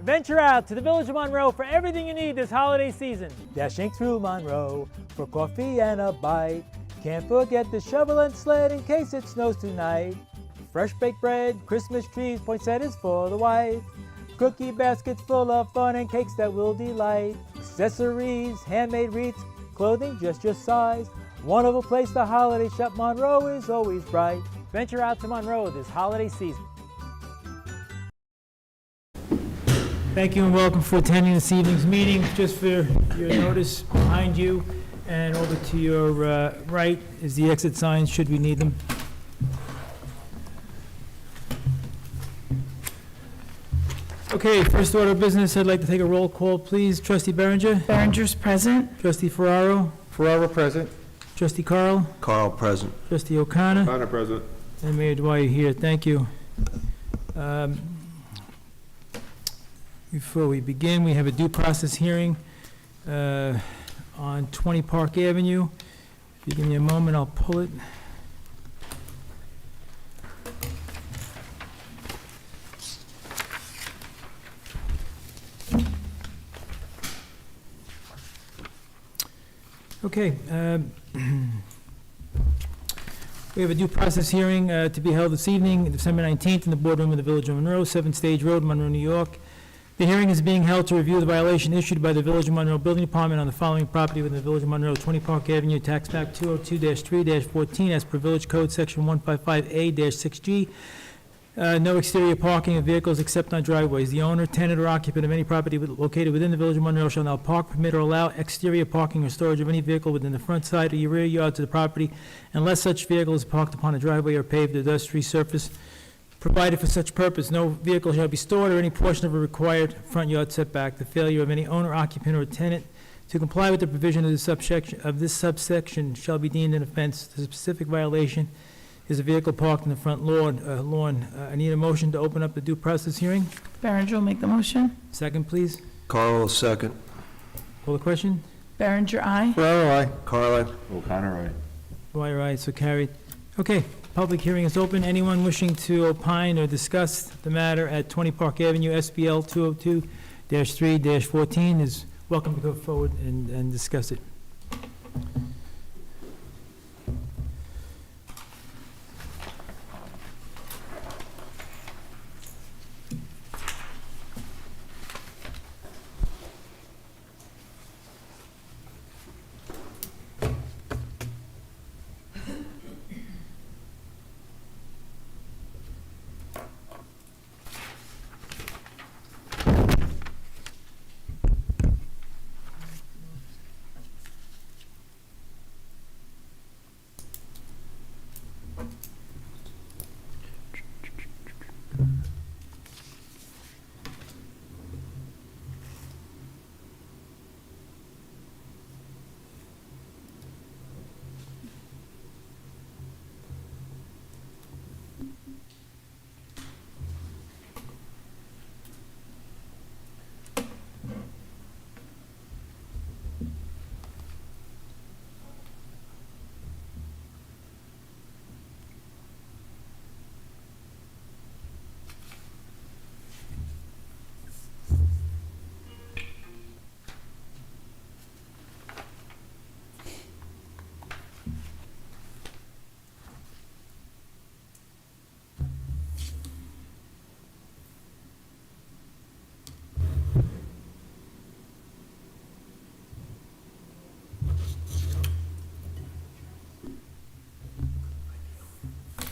Venture out to the Village of Monroe for everything you need this holiday season. Dashing through Monroe for coffee and a bite. Can't forget the shovel and sled in case it snows tonight. Fresh baked bread, Christmas trees, poinsettias for the wife. Cookie baskets full of fun and cakes that will delight. Accessories, handmade wreaths, clothing just your size. Wonderful place to holiday shop, Monroe is always bright. Venture out to Monroe this holiday season. Thank you and welcome for attending this evening's meeting. Just for your notice, behind you and over to your right is the exit signs should we need them. Okay, first order of business, I'd like to take a roll call, please. Trustee Berenger? Berenger's present. Trustee Ferraro? Ferraro present. Trustee Carl? Carl present. Trustee O'Connor? O'Connor present. And Mayor Dwyer here, thank you. Before we begin, we have a due process hearing on 20 Park Avenue. If you give me a moment, I'll pull it. Okay. We have a due process hearing to be held this evening, December 19th, in the boardroom of the Village of Monroe, 7 Stage Road, Monroe, New York. The hearing is being held to review the violation issued by the Village of Monroe Building Department on the following property within the Village of Monroe, 20 Park Avenue, Tax Map 202-3-14, as per Village Code Section 155A-6G. No exterior parking of vehicles except on driveways. The owner, tenant, or occupant of any property located within the Village of Monroe shall now park, permit, or allow exterior parking or storage of any vehicle within the front side or rear yards of the property, unless such vehicle is parked upon a driveway or paved or dust-free surface provided for such purpose. No vehicle shall be stored or any portion of a required front yard setback. The failure of any owner, occupant, or tenant to comply with the provision of this subsection shall be deemed an offense. The specific violation is a vehicle parked in the front lawn. I need a motion to open up the due process hearing. Berenger will make the motion. Second, please. Carl second. Call the question. Berenger, aye. Ferraro aye. Carl aye. O'Connor aye. Dwyer, aye, so carried. Okay, public hearing is open. Anyone wishing to opine or discuss the matter at 20 Park Avenue, SBL 202-3-14 is welcome to go forward and discuss it.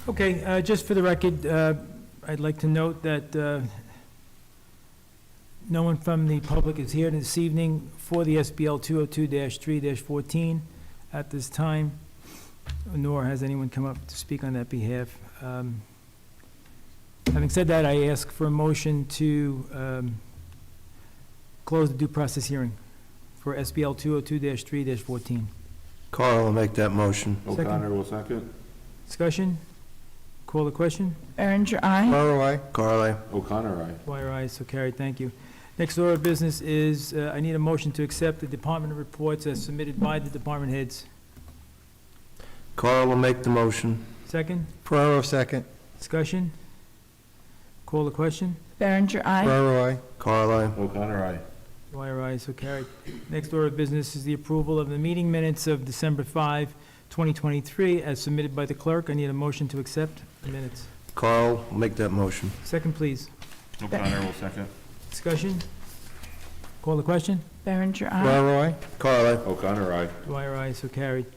Okay, just for the record, I'd like to note that no one from the public is here this evening for the SBL 202-3-14 at this time, nor has anyone come up to speak on that behalf. Having said that, I ask for a motion to close the due process hearing for SBL 202-3-14. Carl will make that motion. O'Connor will second. Discussion? Call the question? Berenger, aye. Ferraro aye. Carl aye. O'Connor aye. Dwyer, aye, so carried, thank you. Next order of business is, I need a motion to accept the department reports as submitted by the department heads. Carl will make the motion. Second? Ferraro second. Discussion? Call the question? Berenger, aye. Ferraro, I. Carl, I. O'Connor, aye. Dwyer, aye, so carried. Next order of business is the approval of the meeting minutes of December 5, 2023, as submitted by the clerk. I need a motion to accept the minutes. Carl will make that motion. Second, please. O'Connor will second. Discussion? Call the question? Berenger, aye. Ferraro, I. Carl, I. O'Connor, aye. Dwyer, aye, so carried.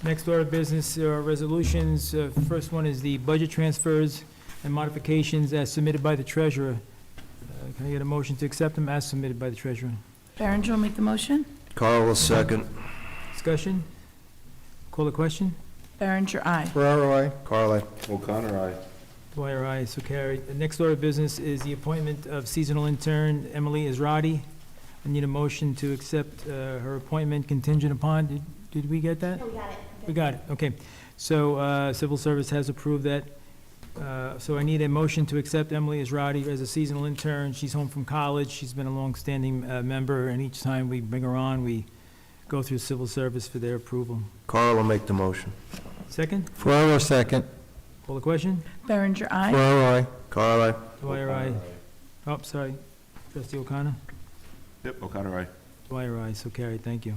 Next order of business are resolutions. First one is the budget transfers and modifications as submitted by the treasurer. Can I get a motion to accept them as submitted by the treasurer? Berenger will make the motion. Carl will second. Discussion? Call the question? Berenger, aye. Ferraro, I. Carl, I. O'Connor, aye. Dwyer, aye, so carried. The next order of business is the appointment of seasonal intern Emily Israedi. I need a motion to accept her appointment contingent upon, did we get that? We got it. We got it, okay. So Civil Service has approved that. So I need a motion to accept Emily Israedi as a seasonal intern. She's home from college. She's been a longstanding member, and each time we bring her on, we go through Civil Service for their approval. Carl will make the motion. Second? Ferraro, second. Call the question? Berenger, aye. Ferraro, I. Carl, I. Dwyer, aye. Oh, sorry. Trustee O'Connor? Yep, O'Connor, aye. Dwyer, aye, so carried, thank you.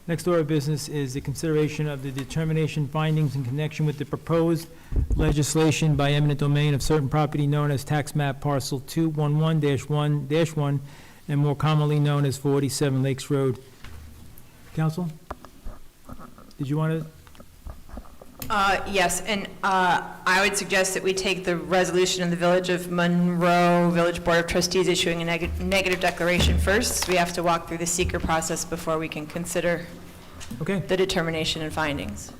Next order of business is the consideration of the determination findings in connection with the proposed legislation by eminent domain of certain property known as tax map parcel 211-1-1, and more commonly known as 47 Lakes Road. Counsel? Did you want to? Yes, and I would suggest that we take the resolution of the Village of Monroe Village Board of Trustees issuing a negative declaration first. We have to walk through the seeker process before we can consider Okay, the determination and findings.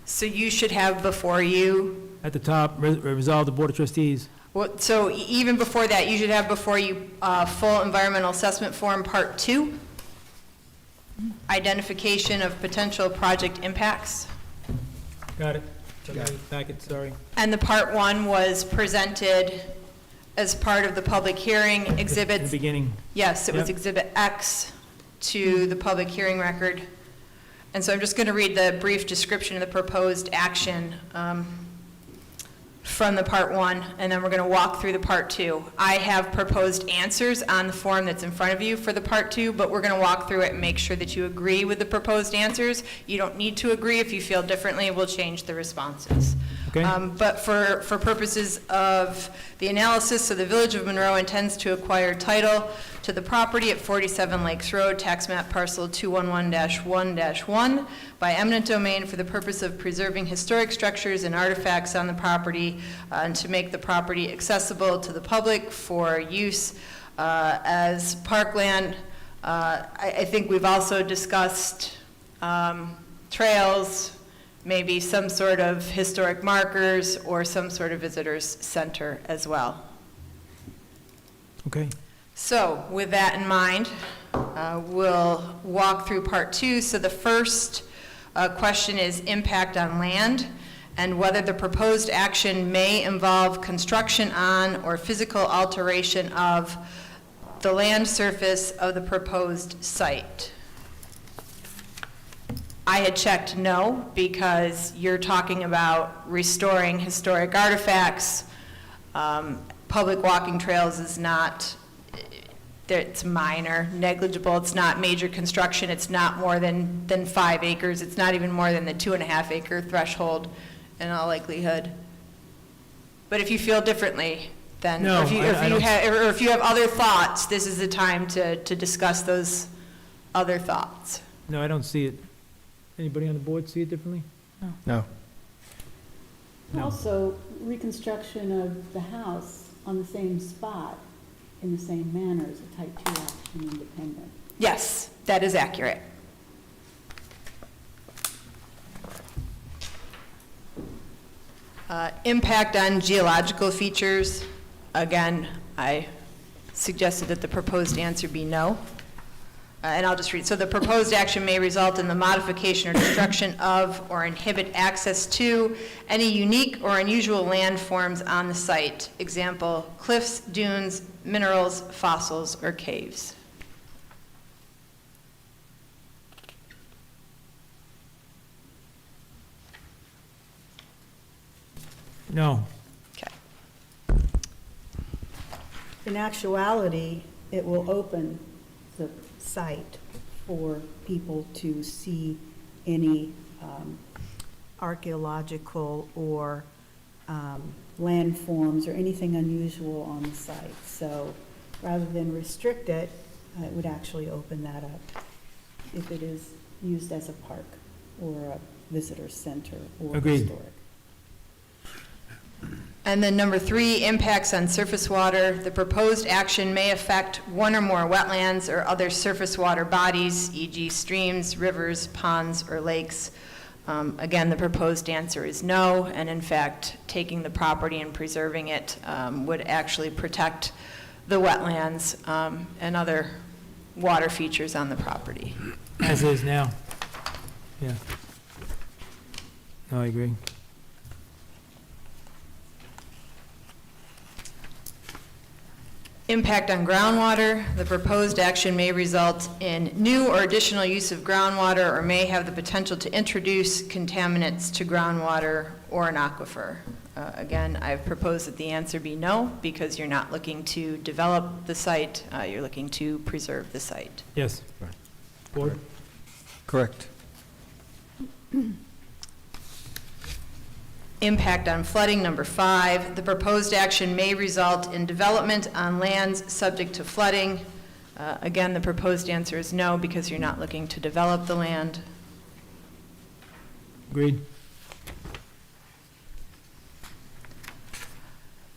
So you should have before you, at the top, resolve the Board of Trustees. well, so even before that, you should have before you full environmental assessment form part 2, identification of potential project impacts. Got it. Packet, sorry. And the part 1 was presented as part of the public hearing In the exhibits. beginning. Yes, it was Yep. Exhibit X to the public hearing record. And so I'm just going to read the brief description of the proposed action from the part 1, and then we're going to walk through the part 2. I have proposed answers on the form that's in front of you for the part 2, but we're going to walk through it and make sure that you agree with the proposed answers. You don't need to agree. If you feel differently, we'll change the responses. Okay. But for purposes of the analysis, so the Village of Monroe intends to acquire title to the property at 47 Lakes Road, tax map parcel 211-1-1, by eminent domain for the purpose of preserving historic structures and artifacts on the property, and to make the property accessible to the public for use as parkland. I think we've also discussed trails, maybe some sort of historic markers, or some sort of visitors center as well. Okay. So with that in mind, we'll walk through part 2. So the first question is impact on land, and whether the proposed action may involve construction on or physical alteration of the land surface of the proposed site. I had checked no, because you're talking about restoring historic artifacts. Public walking trails is not, it's minor, negligible, it's not major construction, it's not more than 5 acres, it's not even more than the 2.5 acre threshold in all likelihood. But if you feel differently, then, No, or if you, I don't- or if you have other thoughts, this is the time to discuss those other thoughts. No, I don't see it. Anybody on the board see it differently? No. No. Also, reconstruction of the house on the same spot in the same manner as a type 2 action independent. Yes, that is accurate. Impact on geological features. Again, I suggested that the proposed answer be no. And I'll just read. So the proposed action may result in the modification or destruction of or inhibit access to any unique or unusual landforms on the site. Example, cliffs, dunes, minerals, fossils, or caves. No. Okay. In actuality, it will open the site for people to see any archaeological or landforms or anything unusual on the site. So rather than restrict it, it would actually open that up if it is used as a park or a visitor center or Agreed. historic. And then number 3, impacts on surface water. The proposed action may affect one or more wetlands or other surface water bodies, e.g. streams, rivers, ponds, or lakes. Again, the proposed answer is no, and in fact, taking the property and preserving it would actually protect the wetlands and other water features on the property. As is now. Yeah. No, I agree. Impact on groundwater. The proposed action may result in new or additional use of groundwater or may have the potential to introduce contaminants to groundwater or an aquifer. Again, I've proposed that the answer be no, because you're not looking to develop the site, you're looking to preserve the site. Yes. Board? Correct. Impact on flooding, number 5. The proposed action may result in development on lands subject to flooding. Again, the proposed answer is no, because you're not looking to develop the land. Agreed.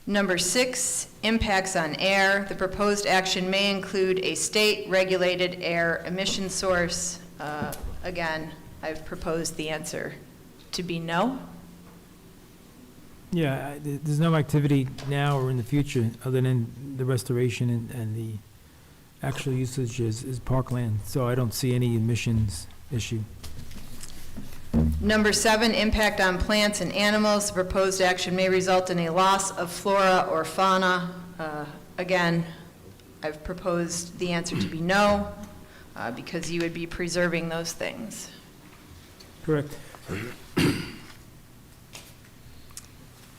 Number 6, impacts on air. The proposed action may include a state-regulated air emission source. Again, I've proposed the answer to be no. Yeah, there's no activity now or in the future other than the restoration and the actual usage is parkland, so I don't see any emissions issue. Number 7, impact on plants and animals. The proposed action may result in a loss of flora or fauna. Again, I've proposed the answer to be no, because you would be preserving those things. Correct.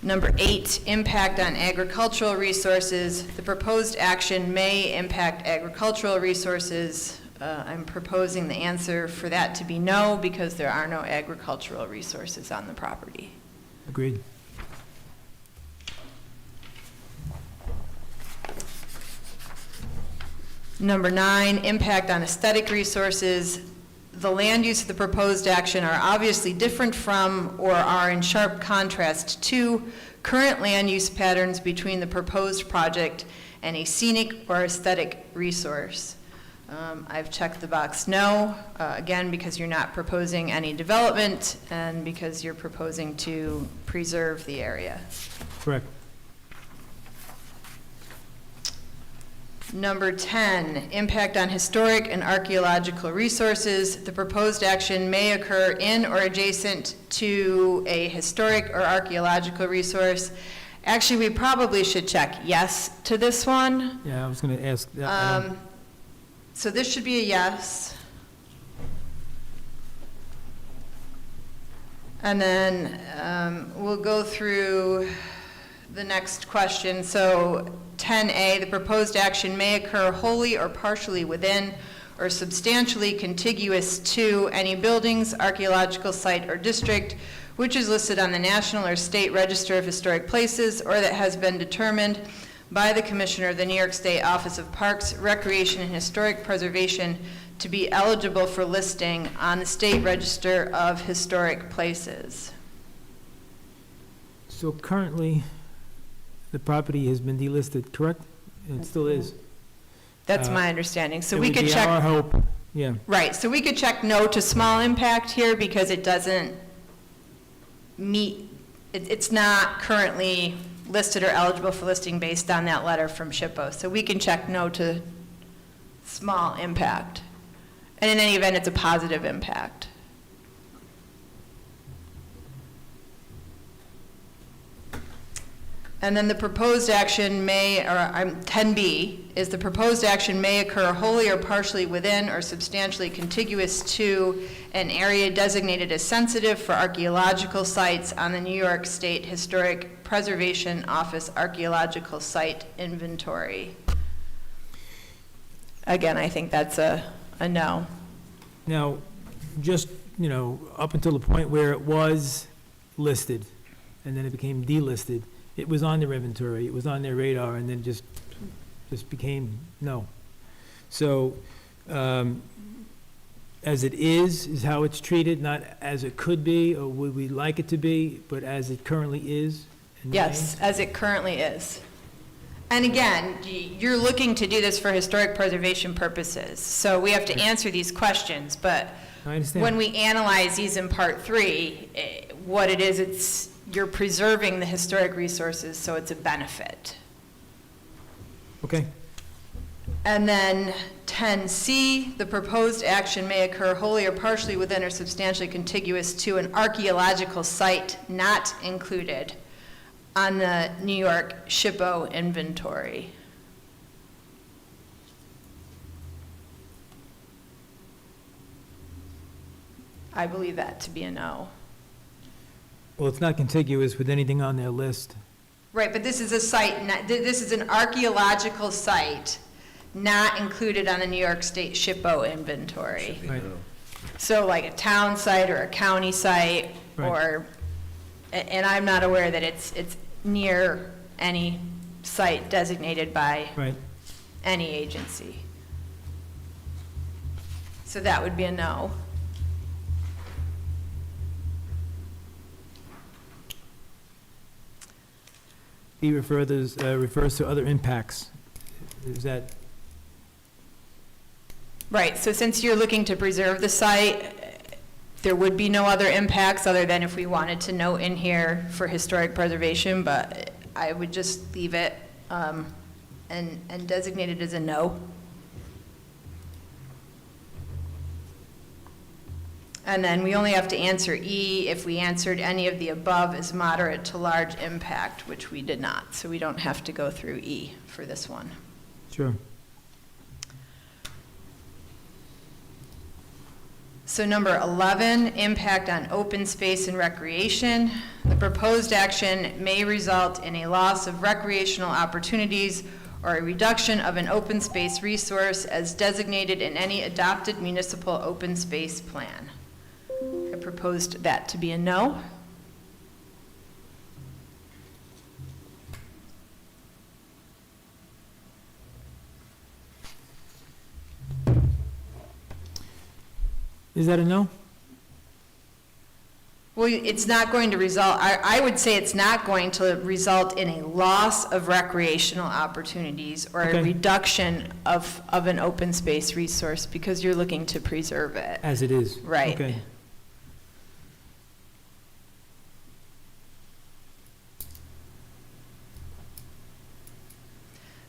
Number 8, impact on agricultural resources. The proposed action may impact agricultural resources. I'm proposing the answer for that to be no, because there are no agricultural resources on the property. Agreed. Number 9, impact on aesthetic resources. The land use of the proposed action are obviously different from or are in sharp contrast to current land use patterns between the proposed project and a scenic or aesthetic resource. I've checked the box no, again, because you're not proposing any development and because you're proposing to preserve the area. Correct. Number 10, impact on historic and archaeological resources. The proposed action may occur in or adjacent to a historic or archaeological resource. Actually, we probably should check yes to this one. Yeah, I was going to ask that. So this should be a yes. And then we'll go through the next question. So 10A, the proposed action may occur wholly or partially within or substantially contiguous to any buildings, archaeological site, or district which is listed on the National or State Register of Historic Places or that has been determined by the Commissioner of the New York State Office of Parks, Recreation, and Historic Preservation to be eligible for listing on the State Register of Historic Places. So currently, the property has been delisted, correct? It still is. That's my understanding. So It we would could be check. our hope, yeah. Right, so we could check no to small impact here because it doesn't meet, it's not currently listed or eligible for listing based on that letter from SHPO. So we can check no to small impact. And in any event, it's a positive impact. And then the proposed action may, 10B, is the proposed action may occur wholly or partially within or substantially contiguous to an area designated as sensitive for archaeological sites on the New York State Historic Preservation Office Archaeological Site Inventory. Again, I think that's a no. Now, just, up until the point where it was listed, and then it became delisted, it was on their inventory, it was on their radar, and then just became no. So, as it is how it's treated, not as it could be, or would we like it to be, but as it currently is? and Yes, as it currently is. And again, you're looking to do this for historic preservation purposes, so we have to answer these questions, but I understand. when we analyze these in Part 3, what it is, you're preserving the historic resources, so it's a benefit. Okay, And then 10C, the proposed action may occur wholly or partially within or substantially contiguous to an archaeological site not included on the New York SHPO inventory. I believe that to be a no. well, it's not contiguous with anything on their list. Right, but this is a site, this is an archaeological site not included on the New York State SHPO inventory. Right. So like a town site or a county site, Right. or, and I'm not aware that it's near any site designated by Right, any agency. So that would be a no. E refers to other impacts. Is that, Right, so since you're looking to preserve the site, there would be no other impacts other than if we wanted to note in here for historic preservation, but I would just leave it and designate it as a no. And then we only have to answer E if we answered any of the above as moderate to large impact, which we did not, so we don't have to go through E for this one. sure. So number 11, impact on open space and recreation. The proposed action may result in a loss of recreational opportunities or a reduction of an open space resource as designated in any adopted municipal open space plan. I proposed that to be a no. Is that a no? Well, it's not going to result, I would say it's not going to result in a loss of recreational opportunities or Okay. a reduction of an open space resource because you're looking to preserve it. As it is? Right. Okay.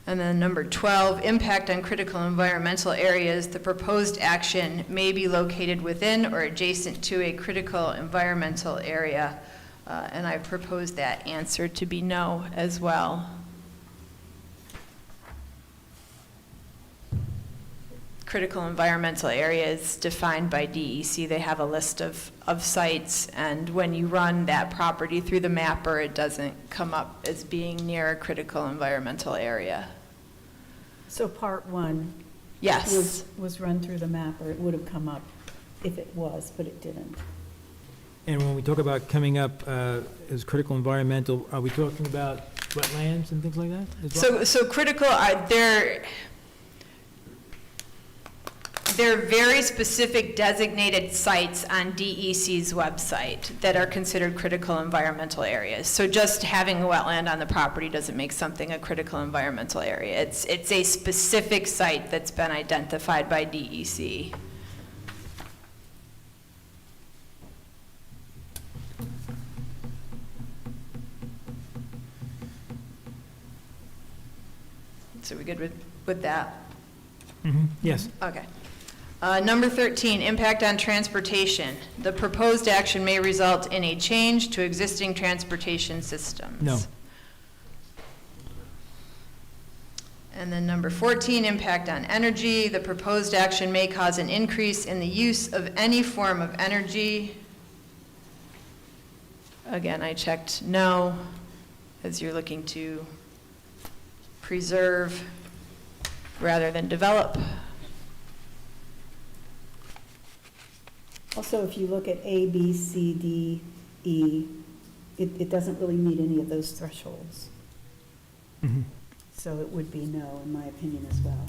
And then number 12, impact on critical environmental areas. The proposed action may be located within or adjacent to a critical environmental area. And I proposed that answer to be no as well. Critical environmental area is defined by DEC. They have a list of sites, and when you run that property through the mapper, it doesn't come up as being near a critical environmental area. So part 1 Yes. was run through the map, or it would have come up if it was, but it didn't. And when we talk about coming up as critical environmental, are we talking about wetlands and things like that as well? So critical, there are very specific designated sites on DEC's website that are considered critical environmental areas. So just having a wetland on the property doesn't make something a critical environmental area. It's a specific site that's been identified by DEC. So we good with that? Yes. Okay. Number 13, impact on transportation. The proposed action may result in a change to existing transportation systems. No. And then number 14, impact on energy. The proposed action may cause an increase in the use of any form of energy. Again, I checked no, as you're looking to preserve rather than develop. Also, if you look at A, B, C, D, E, it doesn't really meet any of those thresholds. Mhm. So it would be no, in my opinion, as well.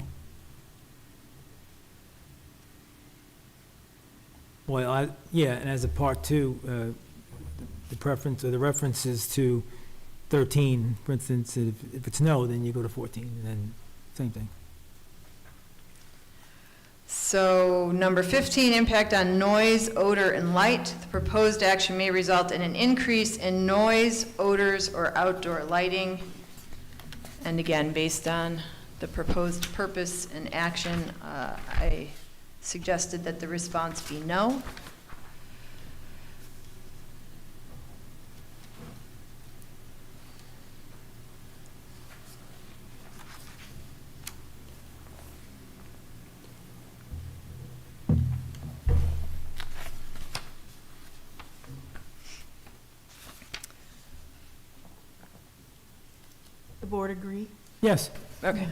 Well, yeah, and as a part two, the preference, or the references to 13, for instance, if it's no, then you go to 14, and then same thing. So number 15, impact on noise, odor, and light. The proposed action may result in an increase in noise, odors, or outdoor lighting. And again, based on the proposed purpose and action, I suggested that the response be no. The board agree? Yes. Okay.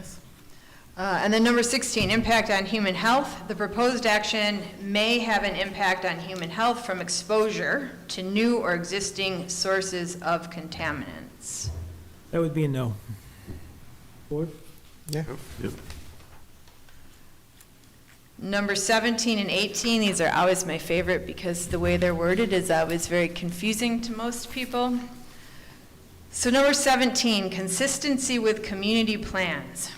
And then number 16, impact on human health. The proposed action may have an impact on human health from exposure to new or existing sources of contaminants. That would be a no. Board? Yeah. Yep. Number 17 and 18, these are always my favorite because the way they're worded is always very confusing to most people. So number 17, consistency with community plans.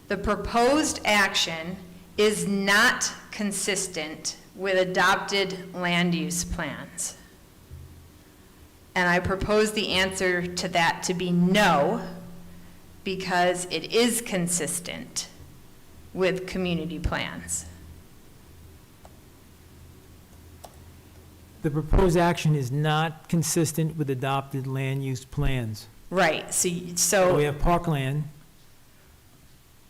The proposed action is not consistent with adopted land use plans. And I propose the answer to that to be no, because it is consistent with community plans. The proposed action is not consistent with adopted land use plans. Right, So we have parkland,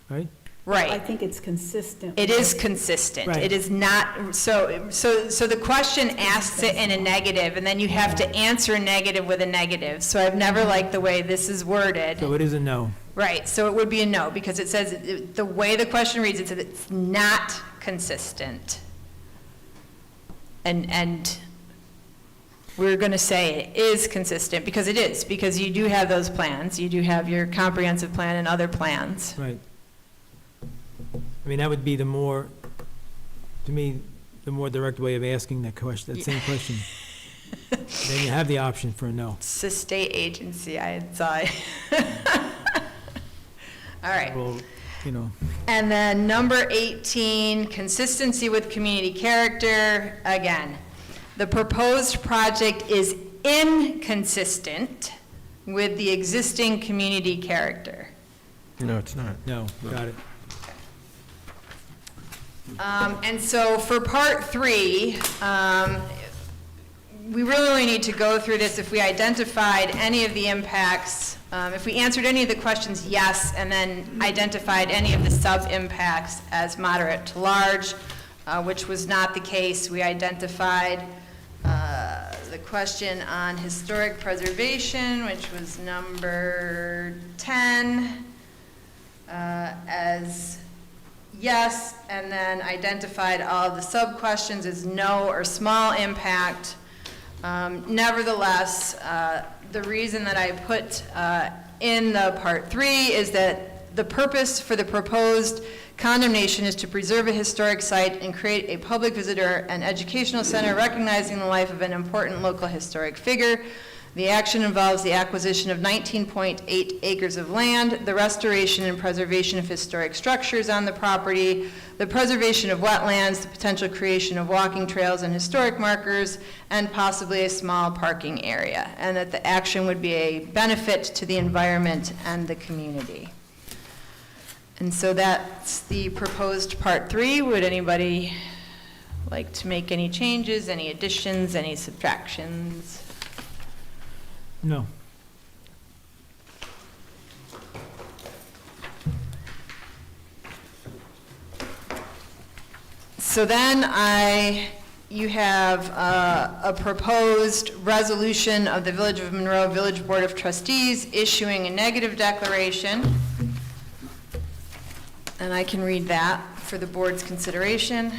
right? I right. think it's consistent. It is consistent. Right. It is not, so the question asks it in a negative, and then you have to answer a negative with a negative. So I've never liked the way this is worded. So it is a no. Right, so it would be a no, because it says, the way the question reads, it says it's not consistent. And we're going to say it is consistent, because it is, because you do have those plans. You do have your comprehensive plan and other plans. Right. I mean, that would be the more, to me, the more direct way of asking that question, that same question. Then you have the option for a no. It's a state agency, I saw. All right. Well, you know, And then number 18, consistency with community character. Again, the proposed project is inconsistent with the existing community character. No, it's not. no, got it. And so for part 3, we really only need to go through this if we identified any of the impacts, if we answered any of the questions yes, and then identified any of the sub-impacts as moderate to large, which was not the case. We identified the question on historic preservation, which was number 10, as yes, and then identified all of the sub-questions as no or small impact. Nevertheless, the reason that I put in the part 3 is that the purpose for the proposed condemnation is to preserve a historic site and create a public visitor and educational center recognizing the life of an important local historic figure. The action involves the acquisition of 19.8 acres of land, the restoration and preservation of historic structures on the property, the preservation of wetlands, the potential creation of walking trails and historic markers, and possibly a small parking area, and that the action would be a benefit to the environment and the community. And so that's the proposed part 3. Would anybody like to make any changes, any additions, any subtractions? No. So then you have a proposed resolution of the Village of Monroe Village Board of Trustees issuing a negative declaration. And I can read that for the board's consideration.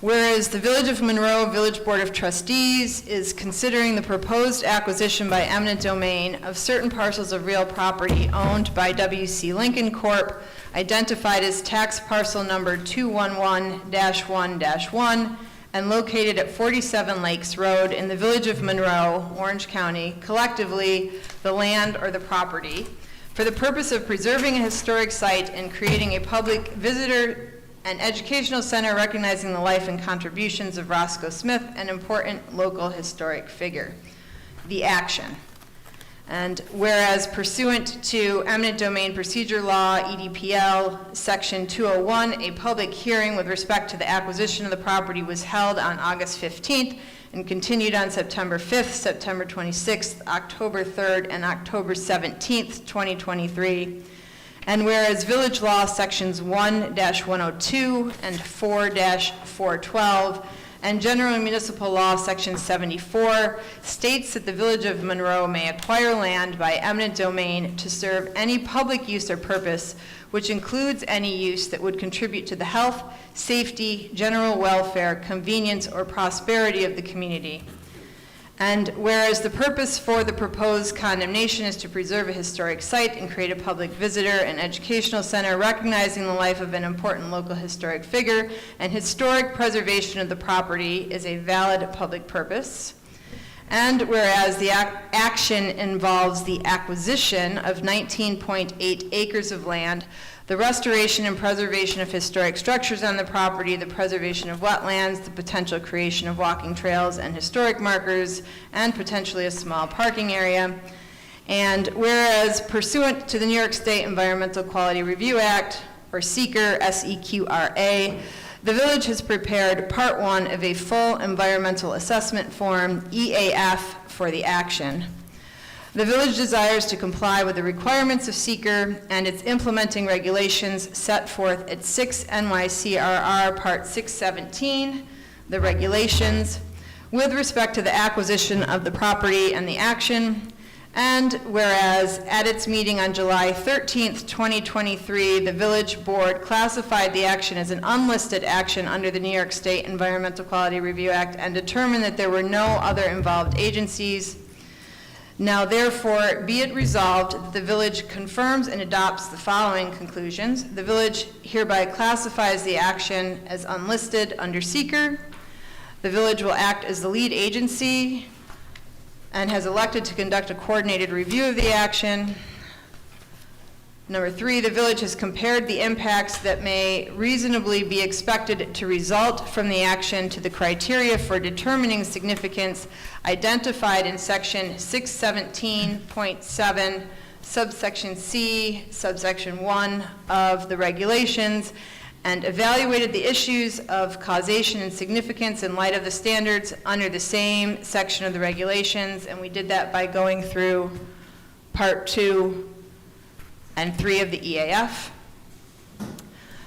Whereas the Village of Monroe Village Board of Trustees is considering the proposed acquisition by eminent domain of certain parcels of real property owned by W.C. Lincoln Corp., identified as tax parcel number 211-1-1, and located at 47 Lakes Road in the Village of Monroe, Orange County, collectively the land or the property, for the purpose of preserving a historic site and creating a public visitor and educational center recognizing the life and contributions of Roscoe Smith, an important local historic figure. The action. And whereas pursuant to eminent domain procedure law, EDPL, section 201, a public hearing with respect to the acquisition of the property was held on August 15th and continued on September 5th, September 26th, October 3rd, and October 17th, 2023. And whereas Village Law Sections 1-102 and 4-412 and General Municipal Law Section 74 states that the Village of Monroe may acquire land by eminent domain to serve any public use or purpose, which includes any use that would contribute to the health, safety, general welfare, convenience, or prosperity of the community. And whereas the purpose for the proposed condemnation is to preserve a historic site and create a public visitor and educational center recognizing the life of an important local historic figure, and historic preservation of the property is a valid public purpose. And whereas the action involves the acquisition of 19.8 acres of land, the restoration and preservation of historic structures on the property, the preservation of wetlands, the potential creation of walking trails and historic markers, and potentially a small parking area. And whereas pursuant to the New York State Environmental Quality Review Act, or SEQRA, S-E-Q-R-A, the village has prepared Part 1 of a full environmental assessment form, EAF, for the action. The village desires to comply with the requirements of SEQRA and its implementing regulations set forth at 6 NYCRR Part 617, the regulations, with respect to the acquisition of the property and the action. And whereas at its meeting on July 13th, 2023, the village board classified the action as an unlisted action under the New York State Environmental Quality Review Act and determined that there were no other involved agencies. Now therefore, be it resolved that the village confirms and adopts the following conclusions. The village hereby classifies the action as unlisted under SEQRA. The village will act as the lead agency and has elected to conduct a coordinated review of the action. Number 3, the village has compared the impacts that may reasonably be expected to result from the action to the criteria for determining significance identified in section 617.7, subsection C, subsection 1 of the regulations, and evaluated the issues of causation and significance in light of the standards under the same section of the regulations. And we did that by going through Part 2 and 3 of the EAF.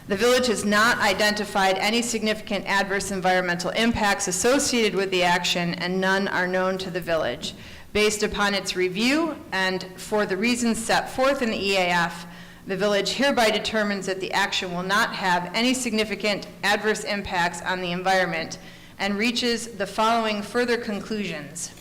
The village has not identified any significant adverse environmental impacts associated with the action, and none are known to the village. Based upon its review and for the reasons set forth in the EAF, the village hereby determines that the action will not have any significant adverse impacts on the environment and reaches the following further conclusions.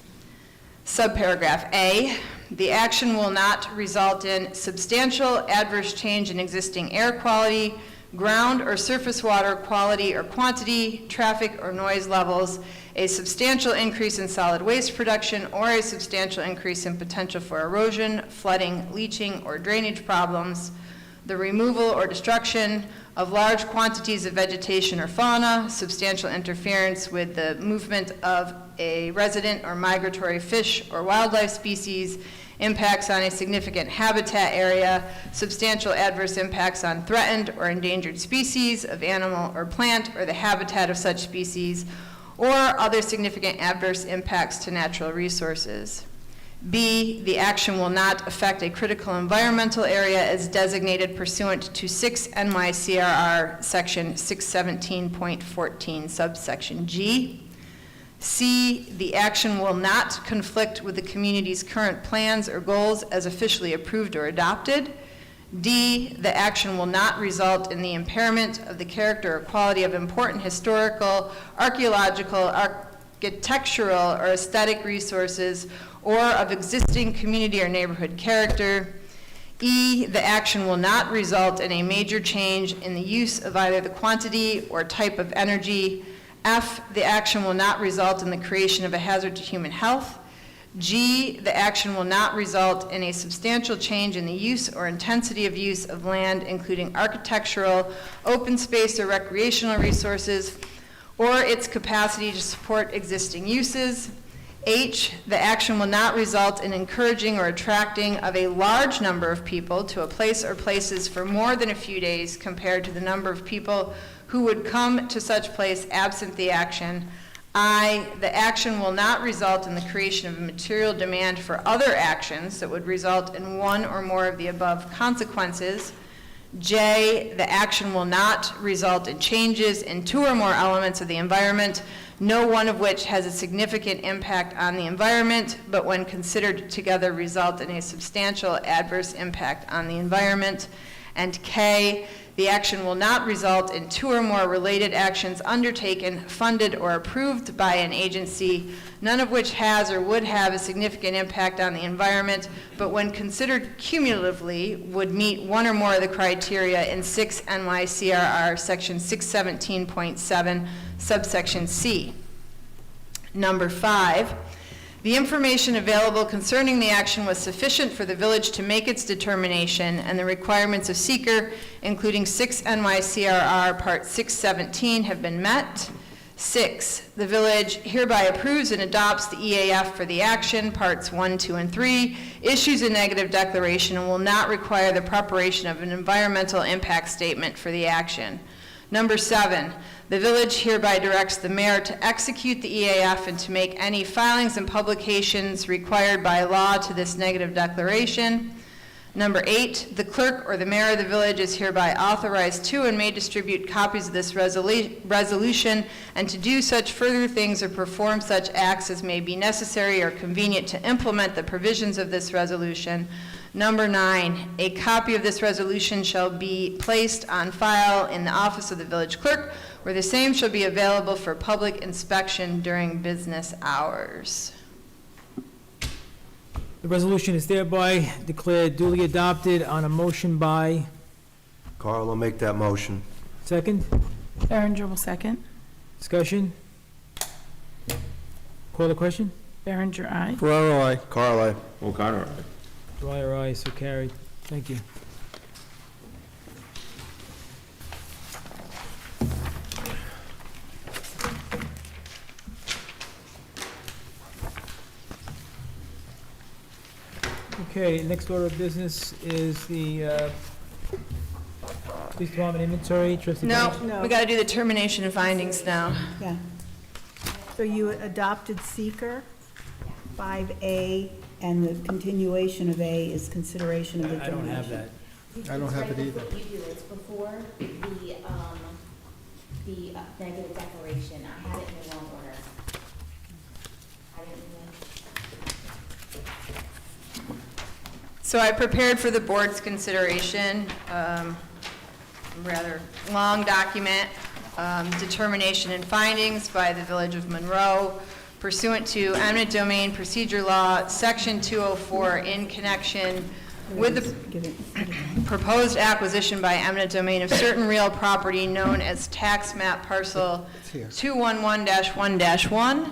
Subparagraph A, the action will not result in substantial adverse change in existing air quality, ground or surface water quality or quantity, traffic or noise levels, a substantial increase in solid waste production, or a substantial increase in potential for erosion, flooding, leaching, or drainage problems, the removal or destruction of large quantities of vegetation or fauna, substantial interference with the movement of a resident or migratory fish or wildlife species, impacts on a significant habitat area, substantial adverse impacts on threatened or endangered species of animal or plant or the habitat of such species, or other significant adverse impacts to natural resources. B, the action will not affect a critical environmental area as designated pursuant to 6 NYCRR Section 617.14, subsection G. C, the action will not conflict with the community's current plans or goals as officially approved or adopted. D, the action will not result in the impairment of the character or quality of important historical, archaeological, architectural, or aesthetic resources or of existing community or neighborhood character. E, the action will not result in a major change in the use of either the quantity or type of energy. F, the action will not result in the creation of a hazard to human health. G, the action will not result in a substantial change in the use or intensity of use of land, including architectural, open space, or recreational resources, or its capacity to support existing uses. H, the action will not result in encouraging or attracting of a large number of people to a place or places for more than a few days compared to the number of people who would come to such place absent the action. I, the action will not result in the creation of a material demand for other actions that would result in one or more of the above consequences. J, the action will not result in changes in two or more elements of the environment, no one of which has a significant impact on the environment, but when considered together result in a substantial adverse impact on the environment. And K, the action will not result in two or more related actions undertaken, funded, or approved by an agency, none of which has or would have a significant impact on the environment, but when considered cumulatively would meet one or more of the criteria in 6 NYCRR Section 617.7, subsection C. Number 5, the information available concerning the action was sufficient for the village to make its determination, and the requirements of seeker, including 6 NYCRR Part 617, have been met. 6, the village hereby approves and adopts the EAF for the action, Parts 1, 2, and 3, issues a negative declaration, and will not require the preparation of an environmental impact statement for the action. Number 7, the village hereby directs the mayor to execute the EAF and to make any filings and publications required by law to this negative declaration. Number 8, the clerk or the mayor of the village is hereby authorized to and may distribute copies of this resolution and to do such further things or perform such acts as may be necessary or convenient to implement the provisions of this resolution. Number 9, a copy of this resolution shall be placed on file in the office of the village clerk, where the same shall be available for public inspection during business hours. The resolution is thereby declared duly adopted on a motion by, Carl will make that motion. second, Berenger will second. discussion? Call the question? Berenger, aye. Ferraro, I. Carl, aye. O'Connor, aye. Dwyer, aye, so carried. Thank you. Okay, next order of business is the police department inventory. Trustee No, No. we got to do the termination and findings now. Yeah. So you adopted seeker, 5A, and the continuation of A is consideration of the I don't have donation. that. I don't have it either. You do, it's before the negative declaration. I had it in the wrong order. I didn't So I prepared for the board's consideration, a rather long document, determination and findings by the Village of Monroe pursuant to eminent domain procedure law, section 204, in connection with the Give it- proposed acquisition by eminent domain of certain real property known as tax map parcel It's here. 211-1-1,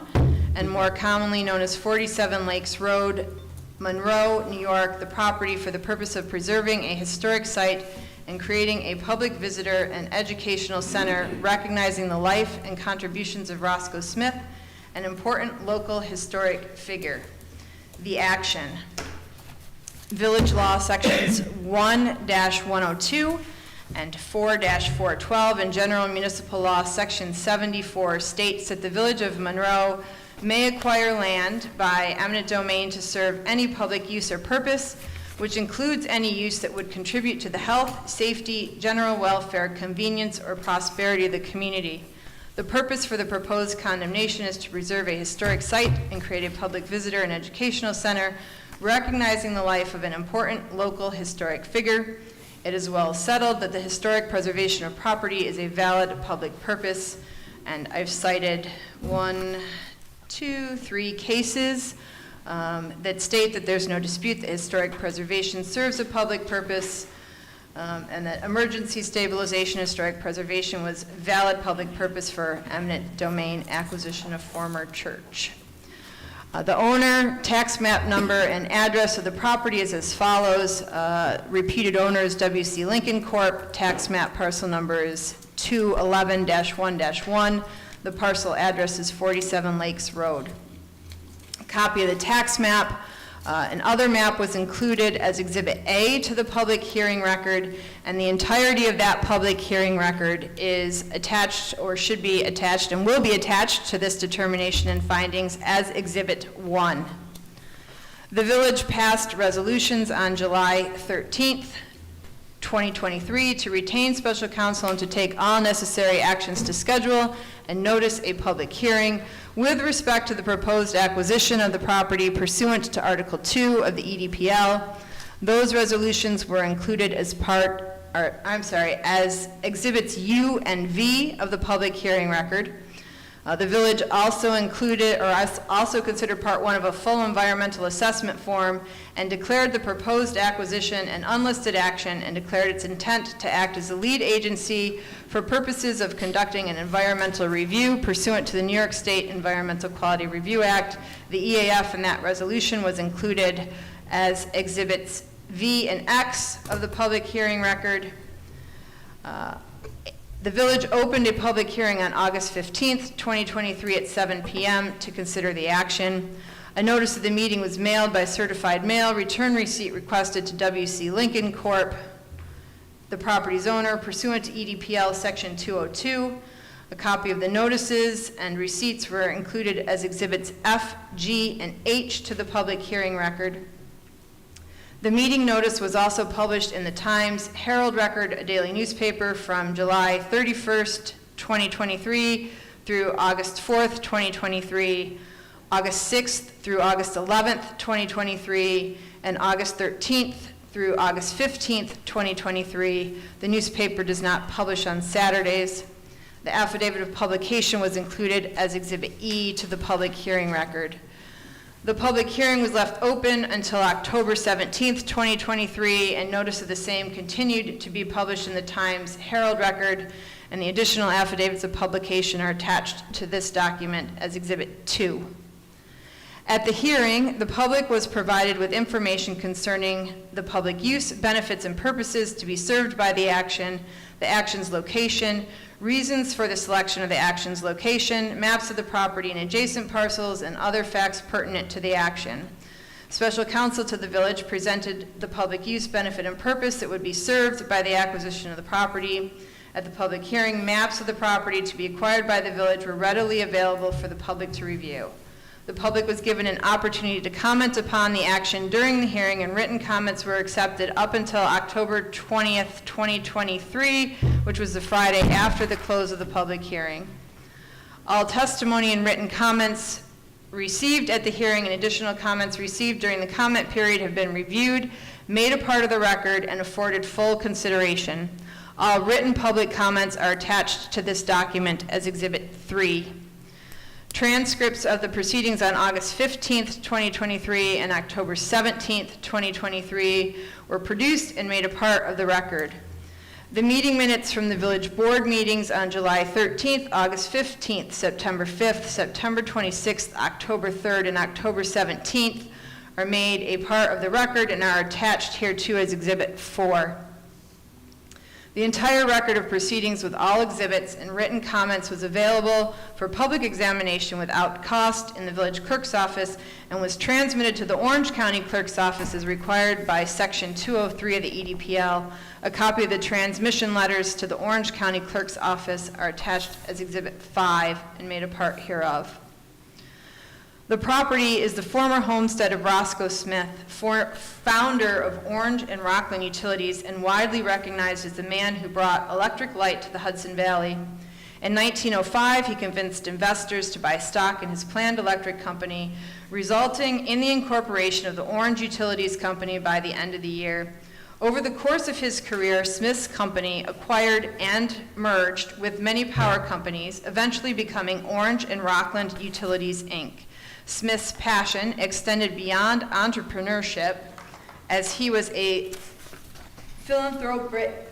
and more commonly known as 47 Lakes Road, Monroe, New York, the property for the purpose of preserving a historic site and creating a public visitor and educational center recognizing the life and contributions of Roscoe Smith, an important local historic figure. The action. Village Law Sections 1-102 and 4-412 and General Municipal Law Section 74 states that the Village of Monroe may acquire land by eminent domain to serve any public use or purpose, which includes any use that would contribute to the health, safety, general welfare, convenience, or prosperity of the community. The purpose for the proposed condemnation is to preserve a historic site and create a public visitor and educational center, recognizing the life of an important local historic figure. It is well settled that the historic preservation of property is a valid public purpose, and I've cited 1, 2, 3 cases that state that there's no dispute that historic preservation serves a public purpose, and that emergency stabilization historic preservation was valid public purpose for eminent domain acquisition of former church. The owner, tax map number, and address of the property is as follows. Repeated owners, W.C. Lincoln Corp., tax map parcel number is 211-1-1. The parcel address is 47 Lakes Road. A copy of the tax map and other map was included as Exhibit A to the public hearing record, and the entirety of that public hearing record is attached, or should be attached, and will be attached to this determination and findings as Exhibit 1. The village passed resolutions on July 13th, 2023 to retain special counsel and to take all necessary actions to schedule and notice a public hearing with respect to the proposed acquisition of the property pursuant to Article 2 of the EDPL. Those resolutions were included as as Exhibits U and V of the public hearing record. The village also considered Part 1 of a full environmental assessment form and declared the proposed acquisition an unlisted action and declared its intent to act as the lead agency for purposes of conducting an environmental review pursuant to the New York State Environmental Quality Review Act. The EAF in that resolution was included as Exhibits V and X of the public hearing record. The village opened a public hearing on August 15th, 2023 at 7 p.m. to consider the action. A notice of the meeting was mailed by certified mail. Return receipt requested to W.C. Lincoln Corp., the property's owner, pursuant to EDPL Section 202. A copy of the notices and receipts were included as Exhibits F, G, and H to the public hearing record. The meeting notice was also published in the Times Herald Record, a daily newspaper, from July 31st, 2023 through August 4th, 2023, August 6th through August 11th, 2023, and August 13th through August 15th, 2023. The newspaper does not publish on Saturdays. The affidavit of publication was included as Exhibit E to the public hearing record. The public hearing was left open until October 17th, 2023, and notice of the same continued to be published in the Times Herald Record, and the additional affidavits of publication are attached to this document as Exhibit 2. At the hearing, the public was provided with information concerning the public use, benefits, and purposes to be served by the action's location, reasons for the selection of the action's location, maps of the property and adjacent parcels, and other facts pertinent to the action. Special counsel to the village presented the public use, benefit, and purpose that would be served by the acquisition of the property. At the public hearing, maps of the property to be acquired by the village were readily available for the public to review. The public was given an opportunity to comment upon the action during the hearing, and written comments were accepted up until October 20th, 2023, which was the Friday after the close of the public hearing. All testimony and written comments received at the hearing and additional comments received during the comment period have been reviewed, made a part of the record, and afforded full consideration. All written public comments are attached to this document as Exhibit 3. Transcripts of the proceedings on August 15th, 2023 and October 17th, 2023 were produced and made a part of the record. The meeting minutes from the village board meetings on July 13th, August 15th, September 5th, September 26th, October 3rd, and October 17th are made a part of the record and are attached hereto as Exhibit 4. The entire record of proceedings with all exhibits and written comments was available for public examination without cost in the village clerk's office and was transmitted to the Orange County Clerk's office as required by Section 203 of the EDPL. A copy of the transmission letters to the Orange County Clerk's office are attached as Exhibit 5 and made a part hereof. The property is the former homestead of Roscoe Smith, founder of Orange and Rockland Utilities and widely recognized as the man who brought electric light to the Hudson Valley. In 1905, he convinced investors to buy stock in his planned electric company, resulting in the incorporation of the Orange Utilities Company by the end of the year. Over the course of his career, Smith's company acquired and merged with many power companies, eventually becoming Orange and Rockland Utilities, Inc. Smith's passion extended beyond entrepreneurship, as he was a philanthropic,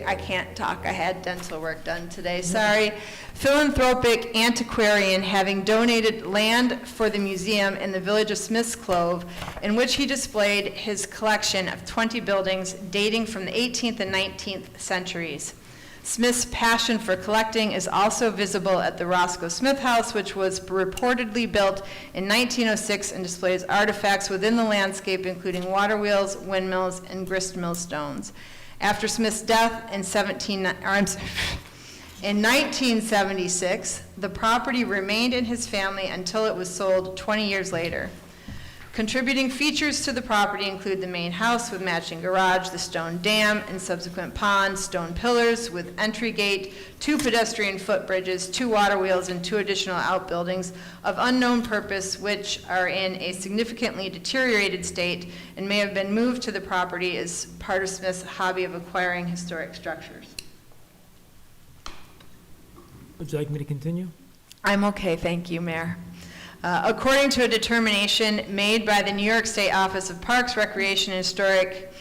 I can't talk, I had dental work done today, sorry. Philanthropic antiquarian, having donated land for the museum in the village of Smith's Clove, in which he displayed his collection of 20 buildings dating from the 18th and 19th centuries. Smith's passion for collecting is also visible at the Roscoe Smith House, which was reportedly built in 1906 and displays artifacts within the landscape, including water wheels, windmills, and gristmill stones. After Smith's death in 1976, the property remained in his family until it was sold 20 years later. Contributing features to the property include the main house with matching garage, the stone dam and subsequent pond, stone pillars with entry gate, 2 pedestrian footbridges, 2 water wheels, and 2 additional outbuildings of unknown purpose, which are in a significantly deteriorated state and may have been moved to the property as part of Smith's hobby of acquiring historic structures. Would you like me to continue? I'm okay, thank you, Mayor. According to a determination made by the New York State Office of Parks, Recreation, and Historic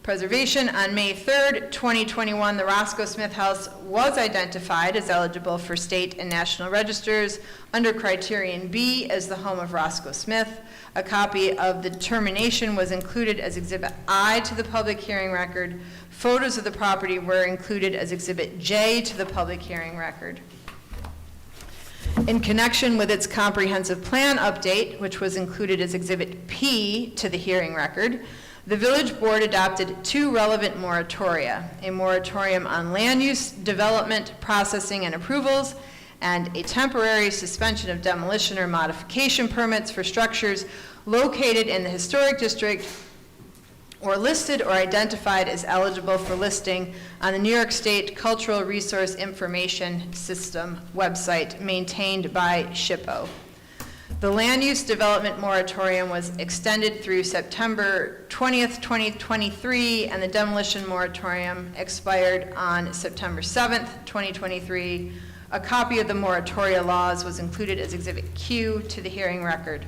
Preservation on May 3rd, 2021, the Roscoe Smith House was identified as eligible for state and national registers under Criterion B as the home of Roscoe Smith. A copy of the determination was included as Exhibit I to the public hearing record. Photos of the property were included as Exhibit J to the public hearing record. In connection with its comprehensive plan update, which was included as Exhibit P to the hearing record, the village board adopted 2 relevant moratoria, a moratorium on land use, development, processing, and approvals, and a temporary suspension of demolition or modification permits for structures located in the historic district or listed or identified as eligible for listing on the New York State Cultural Resource Information System website maintained by SHPO. The land use development moratorium was extended through September 20th, 2023, and the demolition moratorium expired on September 7th, 2023. A copy of the moratoria laws was included as Exhibit Q to the hearing record.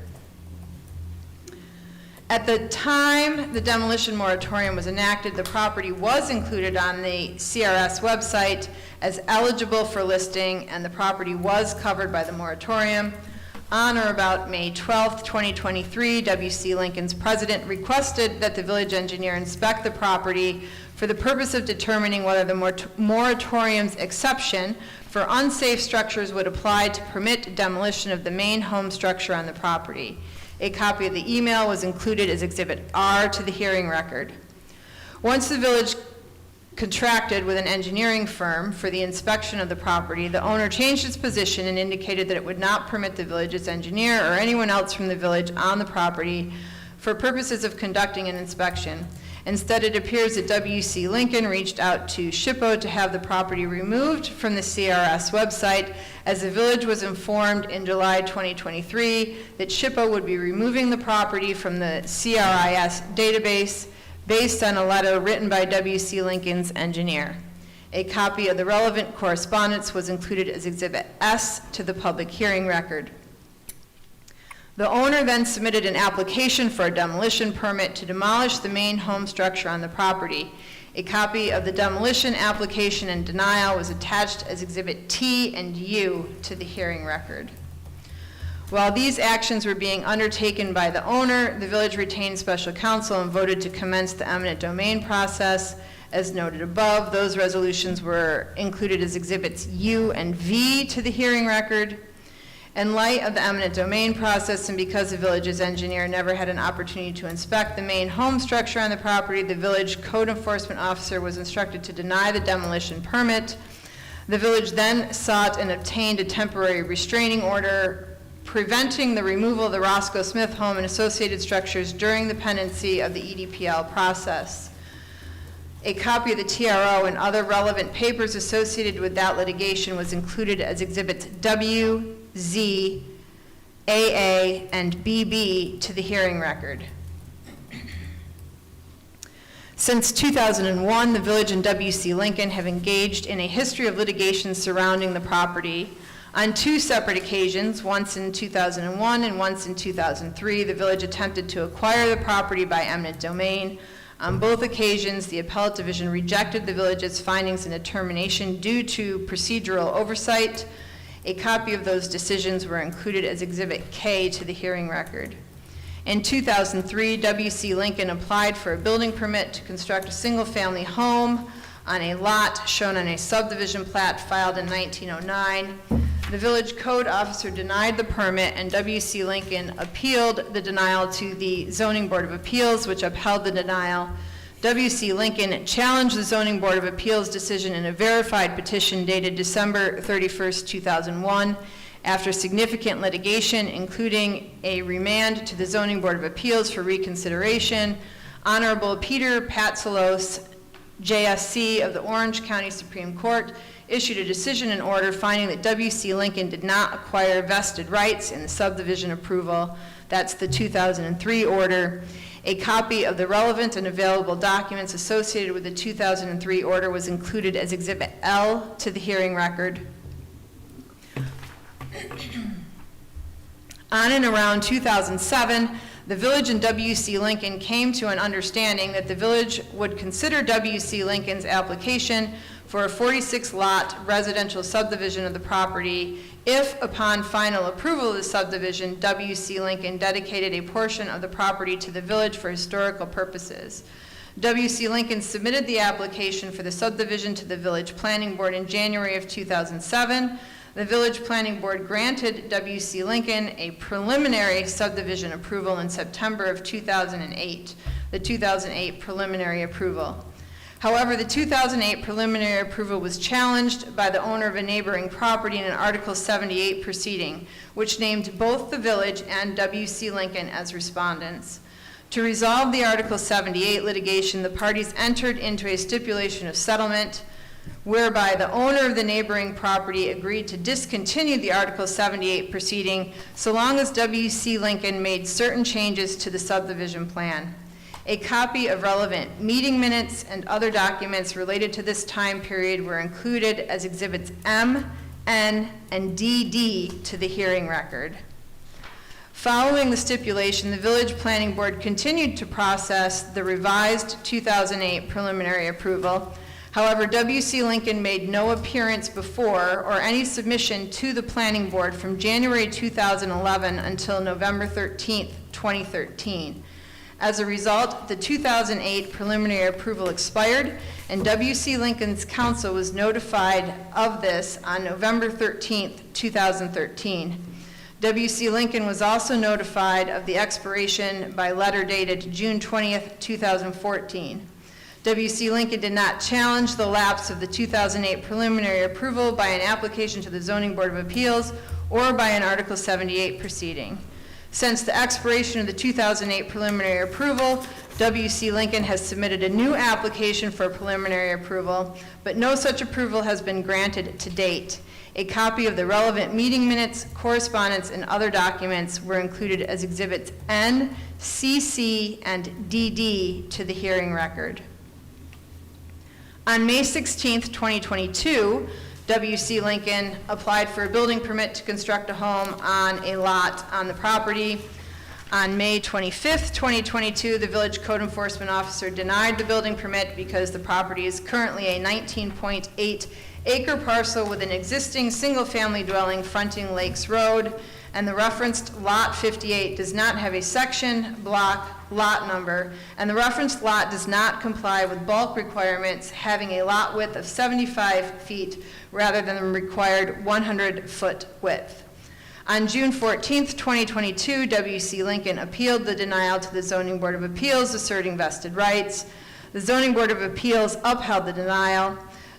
At the time the demolition moratorium was enacted, the property was included on the CRS website as eligible for listing, and the property was covered by the moratorium. On or about May 12th, 2023, W.C. Lincoln's president requested that the village engineer inspect the property for the purpose of determining whether the moratorium's exception for unsafe structures would apply to permit demolition of the main home structure on the property. A copy of the email was included as Exhibit R to the hearing record. Once the village contracted with an engineering firm for the inspection of the property, the owner changed its position and indicated that it would not permit the village's engineer or anyone else from the village on the property for purposes of conducting an inspection. Instead, it appears that W.C. Lincoln reached out to SHPO to have the property removed from the CRS website, as the village was informed in July 2023 that SHPO would be removing the property from the CRIS database based on a letter written by W.C. Lincoln's engineer. A copy of the relevant correspondence was included as Exhibit S to the public hearing record. The owner then submitted an application for a demolition permit to demolish the main home structure on the property. A copy of the demolition application and denial was attached as Exhibit T and U to the hearing record. While these actions were being undertaken by the owner, the village retained special counsel and voted to commence the eminent domain process. As noted above, those resolutions were included as Exhibits U and V to the hearing record. In light of the eminent domain process, and because the village's engineer never had an opportunity to inspect the main home structure on the property, the village code enforcement officer was instructed to deny the demolition permit. The village then sought and obtained a temporary restraining order preventing the removal of the Roscoe Smith home and associated structures during the pendency of the EDPL process. A copy of the TRO and other relevant papers associated with that litigation was included as Exhibits W, Z, AA, and BB to the hearing record. Since 2001, the Village and W.C. Lincoln have engaged in a history of litigation surrounding the property. On two separate occasions, once in 2001 and once in 2003, the Village attempted to acquire the property by eminent domain. On both occasions, the Appellate Division rejected the Village's findings and determination due to procedural oversight. A copy of those decisions were included as Exhibit K to the hearing record. In 2003, W.C. Lincoln applied for a building permit to construct a single-family home on a lot shown on a subdivision plat filed in 1909. The Village Code Officer denied the permit, and W.C. Lincoln appealed the denial to the Zoning Board of Appeals, which upheld the denial. W.C. Lincoln challenged the Zoning Board of Appeals decision in a verified petition dated December 31st, 2001. After significant litigation, including a remand to the Zoning Board of Appeals for reconsideration, Honorable Peter Patsalos, JSC of the Orange County Supreme Court, issued a decision and order finding that W.C. Lincoln did not acquire vested rights in the subdivision approval. That's the 2003 order. A copy of the relevant and available documents associated with the 2003 order was included as Exhibit L to the hearing record. On and around 2007, the Village and W.C. Lincoln came to an understanding that the Village would consider W.C. Lincoln's application for a 46-lot residential subdivision of the property if, upon final approval of the subdivision, W.C. Lincoln dedicated a portion of the property to the Village for historical purposes. W.C. Lincoln submitted the application for the subdivision to the Village Planning Board in January of 2007. The Village Planning Board granted W.C. Lincoln a preliminary subdivision approval in September of 2008, the 2008 preliminary approval. However, the 2008 preliminary approval was challenged by the owner of a neighboring property in an Article 78 proceeding, which named both the Village and W.C. Lincoln as respondents. To resolve the Article 78 litigation, the parties entered into a stipulation of settlement whereby the owner of the neighboring property agreed to discontinue the Article 78 proceeding so long as W.C. Lincoln made certain changes to the subdivision plan. A copy of relevant meeting minutes and other documents related to this time period were included as Exhibits M, N, and DD to the hearing record. Following the stipulation, the Village Planning Board continued to process the revised 2008 preliminary approval. However, W.C. Lincoln made no appearance before or any submission to the Planning Board from January 2011 until November 13, 2013. As a result, the 2008 preliminary approval expired, and W.C. Lincoln's counsel was notified of this on November 13, 2013. W.C. Lincoln was also notified of the expiration by letter dated June 20, 2014. W.C. Lincoln did not challenge the lapse of the 2008 preliminary approval by an application to the Zoning Board of Appeals or by an Article 78 proceeding. Since the expiration of the 2008 preliminary approval, W.C. Lincoln has submitted a new application for preliminary approval, but no such approval has been granted to date. A copy of the relevant meeting minutes, correspondence, and other documents were included as Exhibits N, CC, and DD to the hearing record. On May 16, 2022, W.C. Lincoln applied for a building permit to construct a home on a lot on the property. On May 25, 2022, the Village Code Enforcement Officer denied the building permit because the property is currently a 19.8 acre parcel with an existing single-family dwelling fronting Lakes Road, and the referenced Lot 58 does not have a section, block, lot number, and the referenced lot does not comply with bulk requirements, having a lot width of 75 feet rather than the required 100-foot width. On June 14, 2022, W.C. Lincoln appealed the denial to the Zoning Board of Appeals, asserting vested rights. The Zoning Board of Appeals upheld the denial.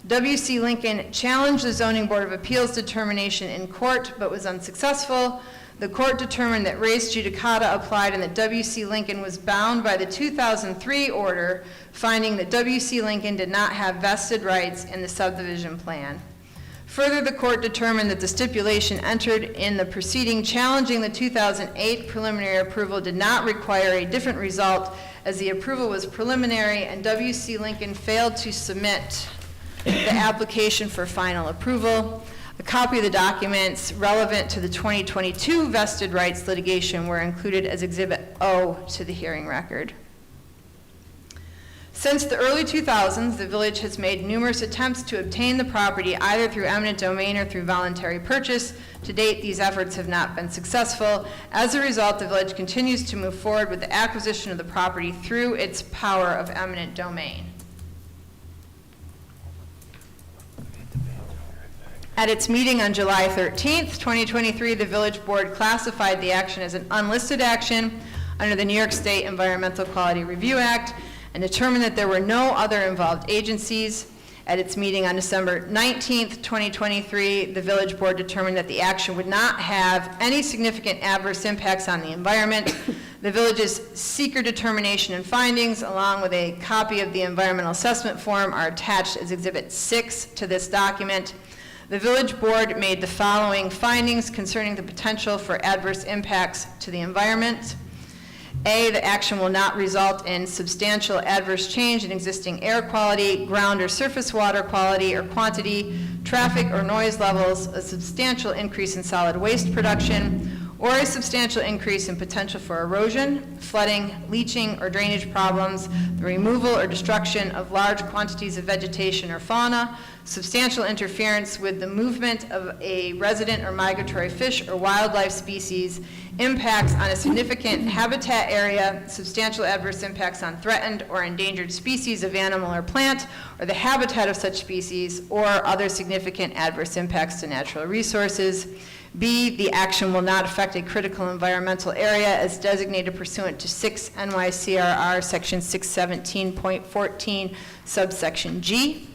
W.C. Lincoln challenged the Zoning Board of Appeals determination in court, but was unsuccessful. the court determined that res judicata applied and that W.C. Lincoln was bound by the 2003 order, finding that W.C. Lincoln did not have vested rights in the subdivision plan. Further, the court determined that the stipulation entered in the proceeding challenging the 2008 preliminary approval did not require a different result, as the approval was preliminary and W.C. Lincoln failed to submit the application for final approval. A copy of the documents relevant to the 2022 vested rights litigation were included as Exhibit O to the hearing record. Since the early 2000s, the village has made numerous attempts to obtain the property either through eminent domain or through voluntary purchase. To date, these efforts have not been successful. As a result, the village continues to move forward with the acquisition of the property through its power of eminent domain. At its meeting on July 13th, 2023, the village board classified the action as an unlisted action under the New York State Environmental Quality Review Act and determined that there were no other involved agencies. At its meeting on December 19th, 2023, the village board determined that the action would not have any significant adverse impacts on the environment. The village's seeker determination and findings, along with a copy of the environmental assessment form, are attached as Exhibit 6 to this document. The village board made the following findings concerning the potential for adverse impacts to the environment. A, the action will not result in substantial adverse change in existing air quality, ground or surface water quality or quantity, traffic or noise levels, a substantial increase in solid waste production, or a substantial increase in potential for erosion, flooding, leaching, or drainage problems, the removal or destruction of large quantities of vegetation or fauna, substantial interference with the movement of a resident or migratory fish or wildlife species, impacts on a significant habitat area, substantial adverse impacts on threatened or endangered species of animal or plant, or the habitat of such species, or other significant adverse impacts to natural resources. B, the action will not affect a critical environmental area as designated pursuant to 6 NYCRR section 617.14 subsection G.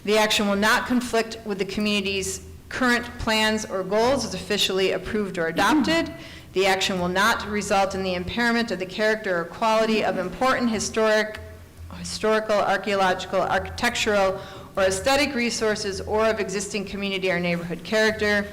The action will not conflict with the community's current plans or goals as officially approved or adopted. The action will not result in the impairment of the character or quality of important historical, archaeological, architectural, or aesthetic resources or of existing community or neighborhood character.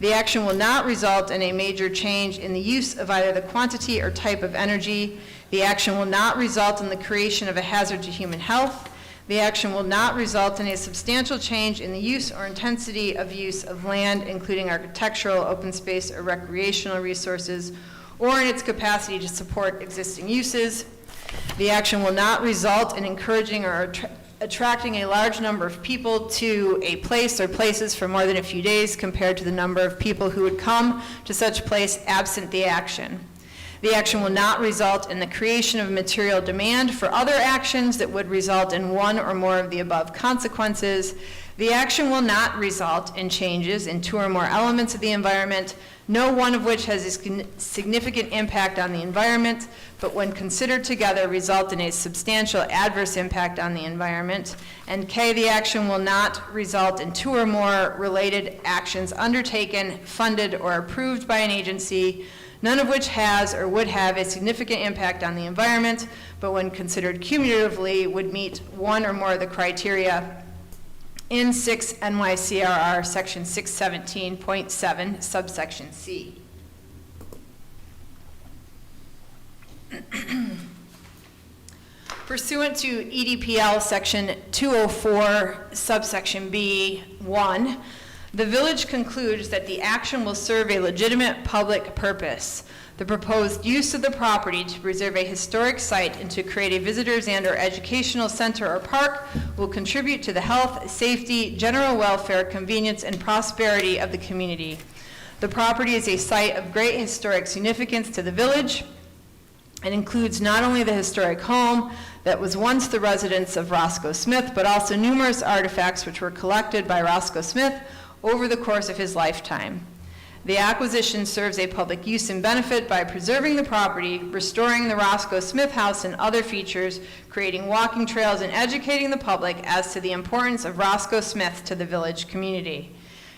The action will not result in a major change in the use of either the quantity or type of energy. The action will not result in the creation of a hazard to human health. The action will not result in a substantial change in the use or intensity of use of land, including architectural, open space, or recreational resources, or in its capacity to support existing uses. The action will not result in encouraging or attracting a large number of people to a place or places for more than a few days compared to the number of people who would come to such place absent the action. The action will not result in the creation of material demand for other actions that would result in one or more of the above consequences. The action will not result in changes in two or more elements of the environment, no one of which has a significant impact on the environment, but when considered together result in a substantial adverse impact on the environment. And K, the action will not result in two or more related actions undertaken, funded, or approved by an agency, none of which has or would have a significant impact on the environment, but when considered cumulatively would meet one or more of the criteria in 6 NYCRR section 617.7 subsection C. Pursuant to EDPL section 204 subsection B1, the village concludes that the action will serve a legitimate public purpose. The proposed use of the property to preserve a historic site and to create a visitors and/or educational center or park will contribute to the health, safety, general welfare, convenience, and prosperity of the community. The property is a site of great historic significance to the village and includes not only the historic home that was once the residence of Roscoe Smith, but also numerous artifacts which were collected by Roscoe Smith over the course of his lifetime. The acquisition serves a public use and benefit by preserving the property, restoring the Roscoe Smith house and other features, creating walking trails, and educating the public as to the importance of Roscoe Smith to the village community.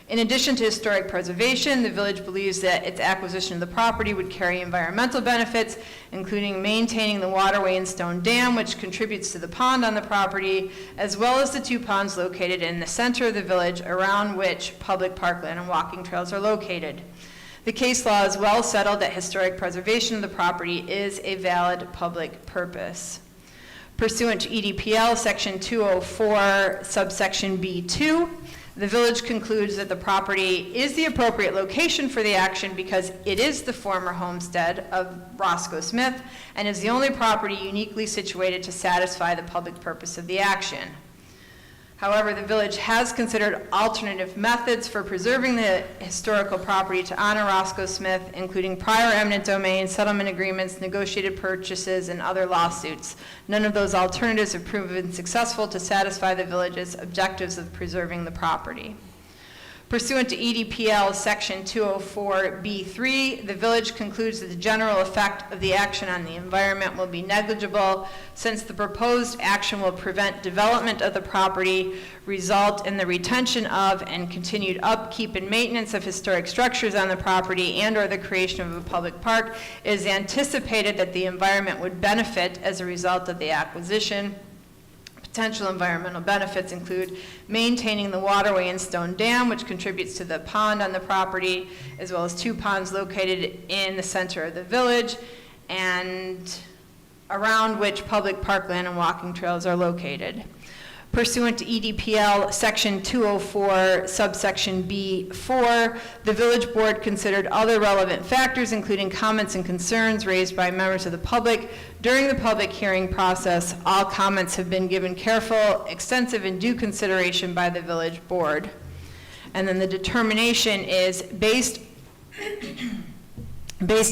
In addition to historic preservation, the village believes that its acquisition of the property would carry environmental benefits, including maintaining the waterway and stone dam, which contributes to the pond on the property, as well as the 2 ponds located in the center of the village, around which public parkland and walking trails are located. The case law is well settled that historic preservation of the property is a valid public purpose. Pursuant to EDPL Section 204, subsection B2, the village concludes that the property is the appropriate location for the action because it is the former homestead of Roscoe Smith and is the only property uniquely situated to satisfy the public purpose of the action. However, the village has considered alternative methods for preserving the historical property to honor Roscoe Smith, including prior eminent domain, settlement agreements, negotiated purchases, and other lawsuits. None of those alternatives have proven successful to satisfy the village's objectives of preserving the property. Pursuant to EDPL Section 204B3, the village concludes that the general effect of the action on the environment will be negligible since the proposed action will prevent development of the property, result in the retention of and continued upkeep and maintenance of historic structures on the property, and/or the creation of a public park. It is anticipated that the environment would benefit as a result of the acquisition. Potential environmental benefits include maintaining the waterway and stone dam, which contributes to the pond on the property, as well as 2 ponds located in the center of the village, and around which public parkland and walking trails are located. Pursuant to EDPL Section 204, subsection B4, the village board considered other relevant factors, including comments and concerns raised by members of the public. During the public hearing process, all comments have been given careful, extensive, and due consideration by the village board. And then the determination is based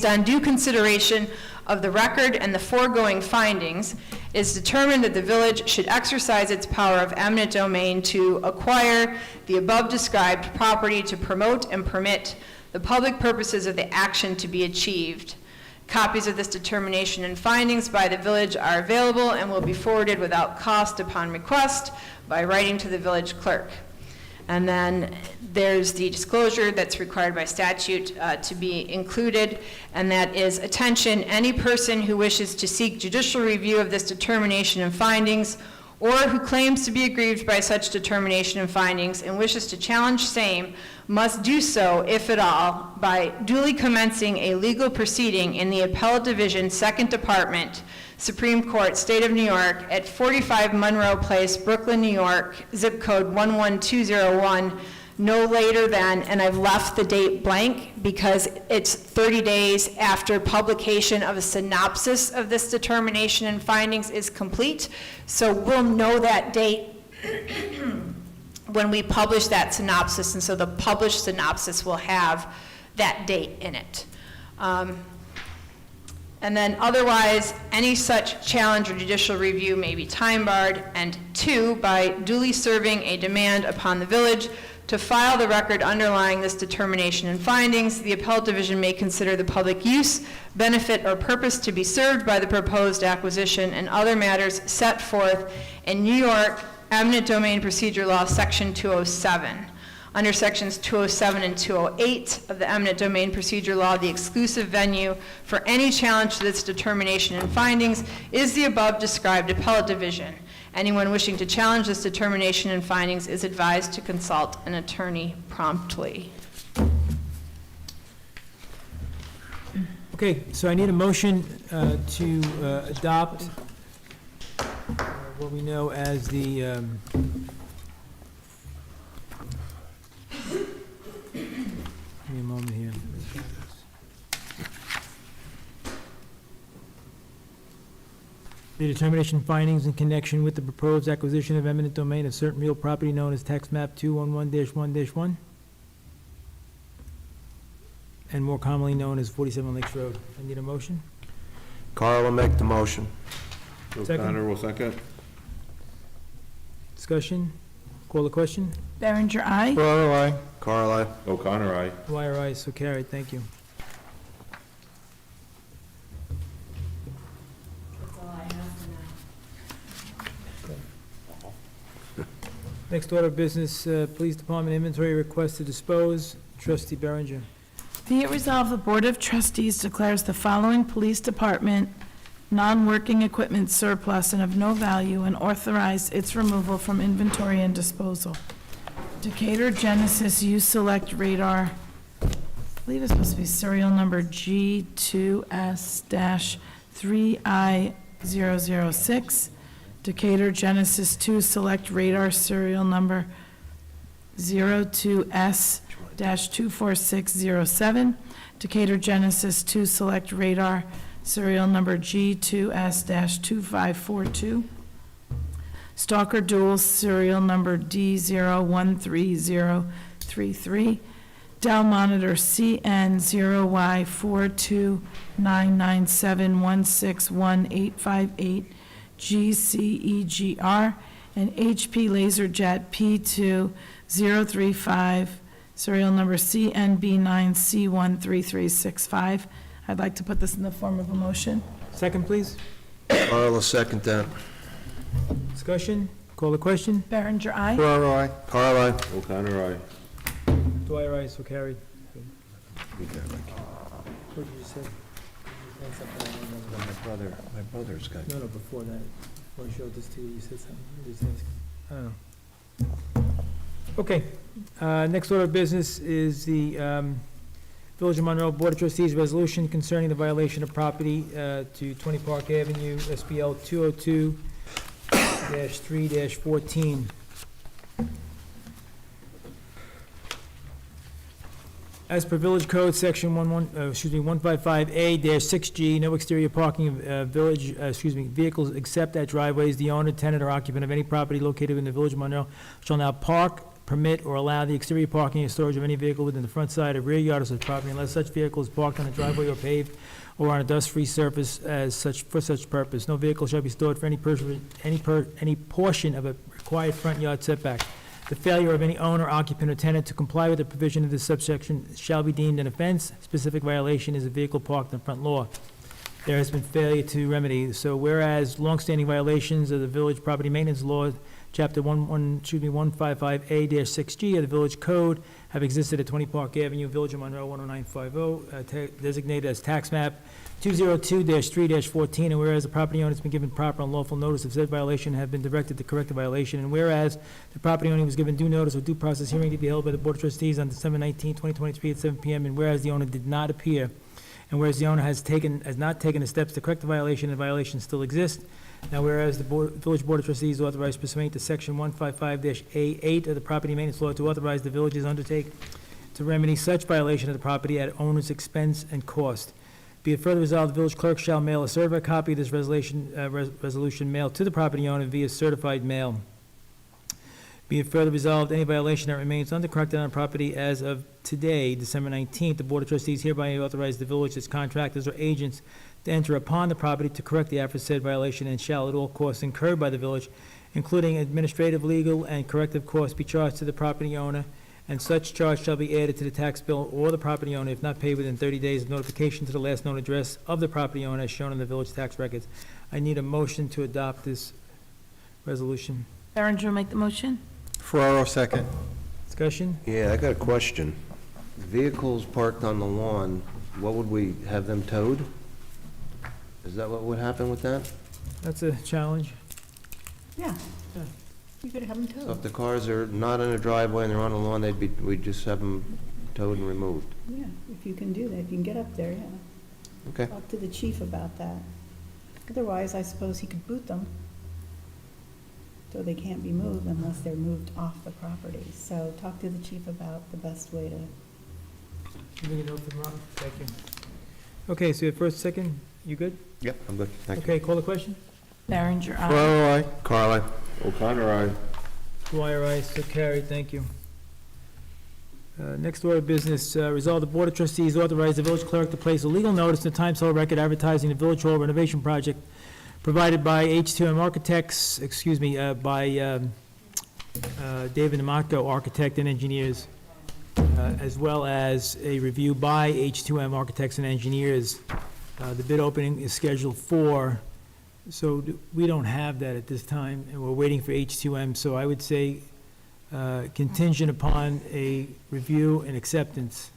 on due consideration of the record and the foregoing findings, it is determined that the village should exercise its power of eminent domain to acquire the above described property to promote and permit the public purposes of the action to be achieved. Copies of this determination and findings by the village are available and will be forwarded without cost upon request by writing to the village clerk. And then there's the disclosure that's required by statute to be included, and that is, attention, any person who wishes to seek judicial review of this determination and findings, or who claims to be aggrieved by such determination and findings and wishes to challenge same, must do so, if at all, by duly commencing a legal proceeding in the Appellate Division, 2nd Department, Supreme Court, State of New York, at 45 Monroe Place, Brooklyn, New York, zip code 11201, no later than, and I've left the date blank because it's 30 days after publication of a synopsis of this determination and findings is complete. So we'll know that date when we publish that synopsis, and so the published synopsis will have that date in it. And then otherwise, any such challenge or judicial review may be time barred. And 2, by duly serving a demand upon the village to file the record underlying this determination and findings, the Appellate Division may consider the public use, benefit, or purpose to be served by the proposed acquisition and other matters set forth in New York Eminent Domain Procedure Law, Section 207. Under Sections 207 and 208 of the Eminent Domain Procedure Law, the exclusive venue for any challenge to this determination and findings is the above described Appellate Division. Anyone wishing to challenge this determination and findings is advised to consult an attorney promptly. Okay, so I need a motion to adopt what we know as the, give me a moment here. The determination findings in connection with the proposed acquisition of eminent domain of certain real property known as tax map 211-1-1, and more commonly known as 47 Lakes Road. I need a motion. Carl will make the motion. O'Connor will second. Discussion? Call the question? Berenger, aye. Carl, aye. O'Connor, aye. Dwyer, aye, so carried, thank you. That's all I have for now. Next order of business, Police Department inventory request to dispose. Trustee Berenger. Be it resolved, the Board of Trustees declares the following police department non-working equipment surplus and of no value and authorize its removal from inventory and disposal. Decatur Genesis U-Select Radar, I believe it's supposed to be serial number G2S-3I006. Decatur Genesis 2 Select Radar, serial number 02S-24607. Decatur Genesis 2 Select Radar, serial number G2S-2542. Stalker Dual, serial number D013033. Dell Monitor CN0Y42997161858 GCEGR, and HP LaserJet P2035, serial number CNB9C13365. I'd like to put this in the form of a motion. Second, please. Carl will second that. Discussion? Call the question. Berenger, aye. Ferraro, I. Carl, aye. O'Connor, aye. Dwyer, aye, so carried. What did you say? My brother's got. No, before that. Before I showed this to you, you said something. You just asked. I don't know. Okay. Next order of business is the Village of Monroe Board of Trustees resolution concerning the violation of property to 20 Park Avenue, SBL 202-3-14. As per Village Code, Section 155A-6G, no exterior parking of vehicles except at driveways. The owner, tenant, or occupant of any property located in the Village of Monroe shall now park, permit, or allow the exterior parking and storage of any vehicle within the front side or rear yard of such property unless such vehicle is parked on a driveway or paved or on a dust-free surface for such purpose. No vehicle shall be stored for any portion of a required front yard setback. The failure of any owner, occupant, or tenant to comply with the provision of this subsection shall be deemed an offense. Specific violation is a vehicle parked on front lawn. There has been failure to remedy. So whereas longstanding violations of the village property maintenance law, Chapter 155A-6G of the Village Code have existed at 20 Park Avenue, Village of Monroe, 10950, designated as tax map 202-3-14, and whereas the property owner has been given proper and lawful notice of said violation and have been directed to correct the violation, and whereas the property owner was given due notice of due process hearing to be held by the Board of Trustees on December 19, 2023 at 7 p.m., and whereas the owner did not appear, and whereas the owner has not taken the steps to correct the violation and the violation still exists, now whereas the Village Board of Trustees authorized pursuant to Section 155-A8 of the Property Maintenance Law to authorize the village's undertake to remedy such violation of the property at owner's expense and cost. Be it further resolved, the village clerk shall mail a certified copy of this resolution mailed to the property owner via certified mail. Be it further resolved, any violation that remains uncorrected on property as of today, December 19th, the Board of Trustees hereby authorize the village, its contractors, or agents to enter upon the property to correct the aforesaid violation, and shall at all costs incurred by the village, including administrative, legal, and corrective costs, be charged to the property owner, and such charge shall be added to the tax bill or the property owner if not paid within 30 days of notification to the last known address of the property owner as shown in the village tax records. I need a motion to adopt this resolution. Berenger will make the motion. Ferraro, second. Discussion? Yeah, I got a question. Vehicles parked on the lawn, what would we have them towed? Is that what would happen with that? That's a challenge. Yeah. Yeah. You could have them So if towed. the cars are not in a driveway and they're on the lawn, we'd just have them towed and removed? Yeah, if you can do that, if you can get up there, yeah. Okay. Talk to the chief about that. Otherwise, I suppose he could boot them. So they can't be moved unless they're moved off the property. So talk to the chief about the best way to. Give me a note from Ron. Thank you. Okay, so your first, second, you good? Yep, I'm good. Thank you. Okay, call the question. Berenger, aye. Ferraro, I. Carl, aye. O'Connor, aye. Dwyer, aye, so carried, thank you. Next order of business, resolve the Board of Trustees authorize the village clerk to place a legal notice in the Times Herald Record advertising the Village Hall renovation project provided by H2M Architects, by David Amato Architect and Engineers, as well as a review by H2M Architects and Engineers. The bid opening is scheduled for, so we don't have that at this time, and we're waiting for H2M, so I would say contingent upon a review and acceptance.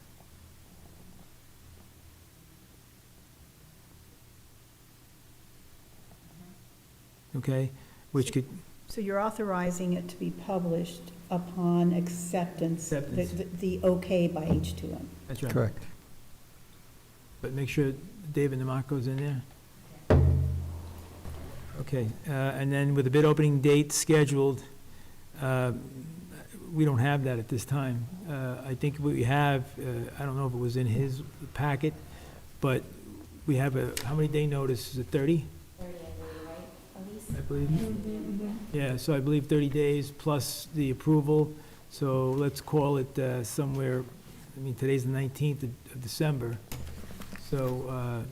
Okay, which could, So you're authorizing it to be published upon acceptance, Acceptance. the okay by H2M. that's right. Correct. But make sure David Namako's in there. Okay, and then with the bid opening date scheduled, we don't have that at this time. I think what we have, I don't know if it was in his packet, but we have a, how many day notice? Is it 30? 30, I believe, right, Elise? I believe. Yeah, so I believe 30 days plus the approval. So let's call it somewhere, I mean, today's the 19th of December. So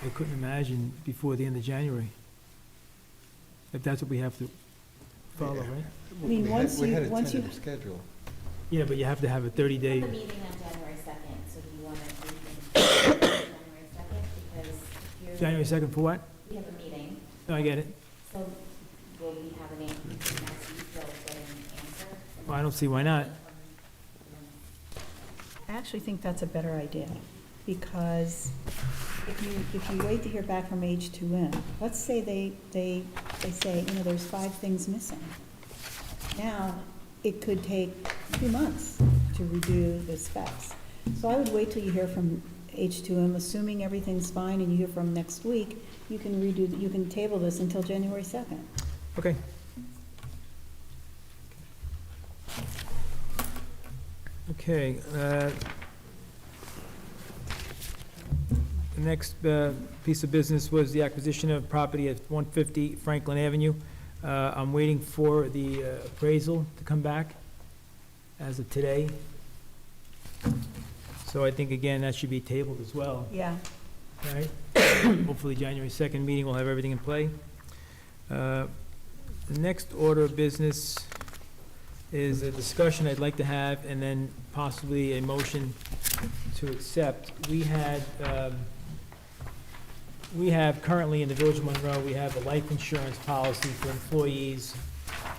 I couldn't imagine before the end of January. If that's what we have to follow, right? I mean, once We you- had a once you- tentative schedule. Yeah, but you have to have a We 30-day, have the meeting on January 2nd, so do you want to rethink January 2nd? Because if you're. January 2nd for what? We have a meeting, No, I get it. so will we have an answer, next week, will get an answer? Well, I don't see why not. I actually think that's a better idea, because if you wait to hear back from H2M, let's say they say, you know, there's 5 things missing. Now, it could take 2 months to redo the specs. So I would wait till you hear from H2M, assuming everything's fine and you hear from next week, you can table this until January 2nd. Okay. Okay, the next piece of business was the acquisition of property at 150 Franklin Avenue. I'm waiting for the appraisal to come back as of today. So I think, again, that should be tabled as well, Yeah. right? Hopefully, January 2nd meeting, we'll have everything in play. The next order of business is a discussion I'd like to have, and then possibly a motion to accept. We have currently in the Village of Monroe, we have a life insurance policy for employees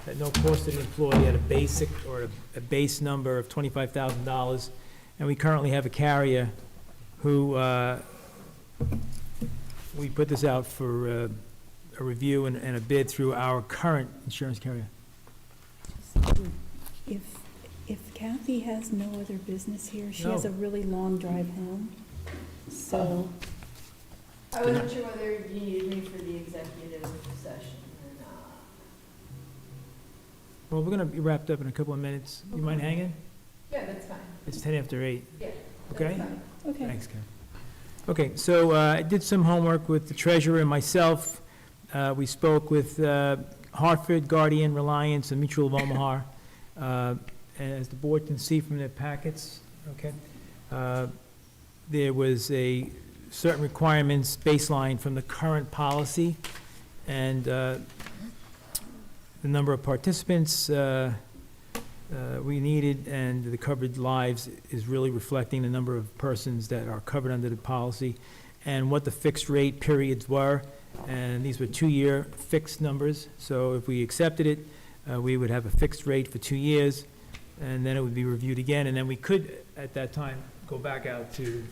at no cost to the employee at a basic or a base number of $25,000. And we currently have a carrier who, we put this out for a review and a bid through our current insurance carrier. If Kathy has no other business here, she has No. a really long drive home, so, I wasn't sure whether you needed me for the executive session or not. Well, we're gonna be wrapped up in a couple of minutes. You mind hanging? Yeah, that's fine. It's 10 after 8. Yeah, Okay? that's fine. okay. Thanks, Ken. Okay, so I did some homework with the treasurer and myself. We spoke with Hartford, Guardian, Reliance, and Mutual of Omaha. As the board can see from their packets, okay, there was a certain requirements baseline from the current policy, and the number of participants we needed and the covered lives is really reflecting the number of persons that are covered under the policy and what the fixed rate periods were. And these were 2-year fixed numbers. So if we accepted it, we would have a fixed rate for 2 years, and then it would be reviewed again. And then we could, at that time, go back out to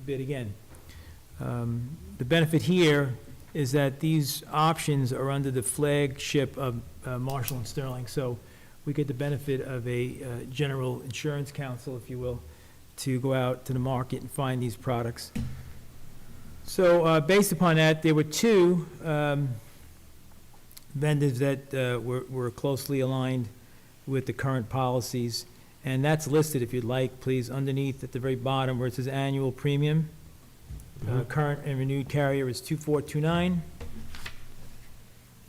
bid again. The benefit here is that these options are under the flagship of Marshall and Sterling. So we get the benefit of a general insurance counsel, if you will, to go out to the market and find these products. So based upon that, there were 2 vendors that were closely aligned with the current policies. And that's listed, if you'd like, please, underneath at the very bottom where it says annual premium. Current and renewed carrier is 2429.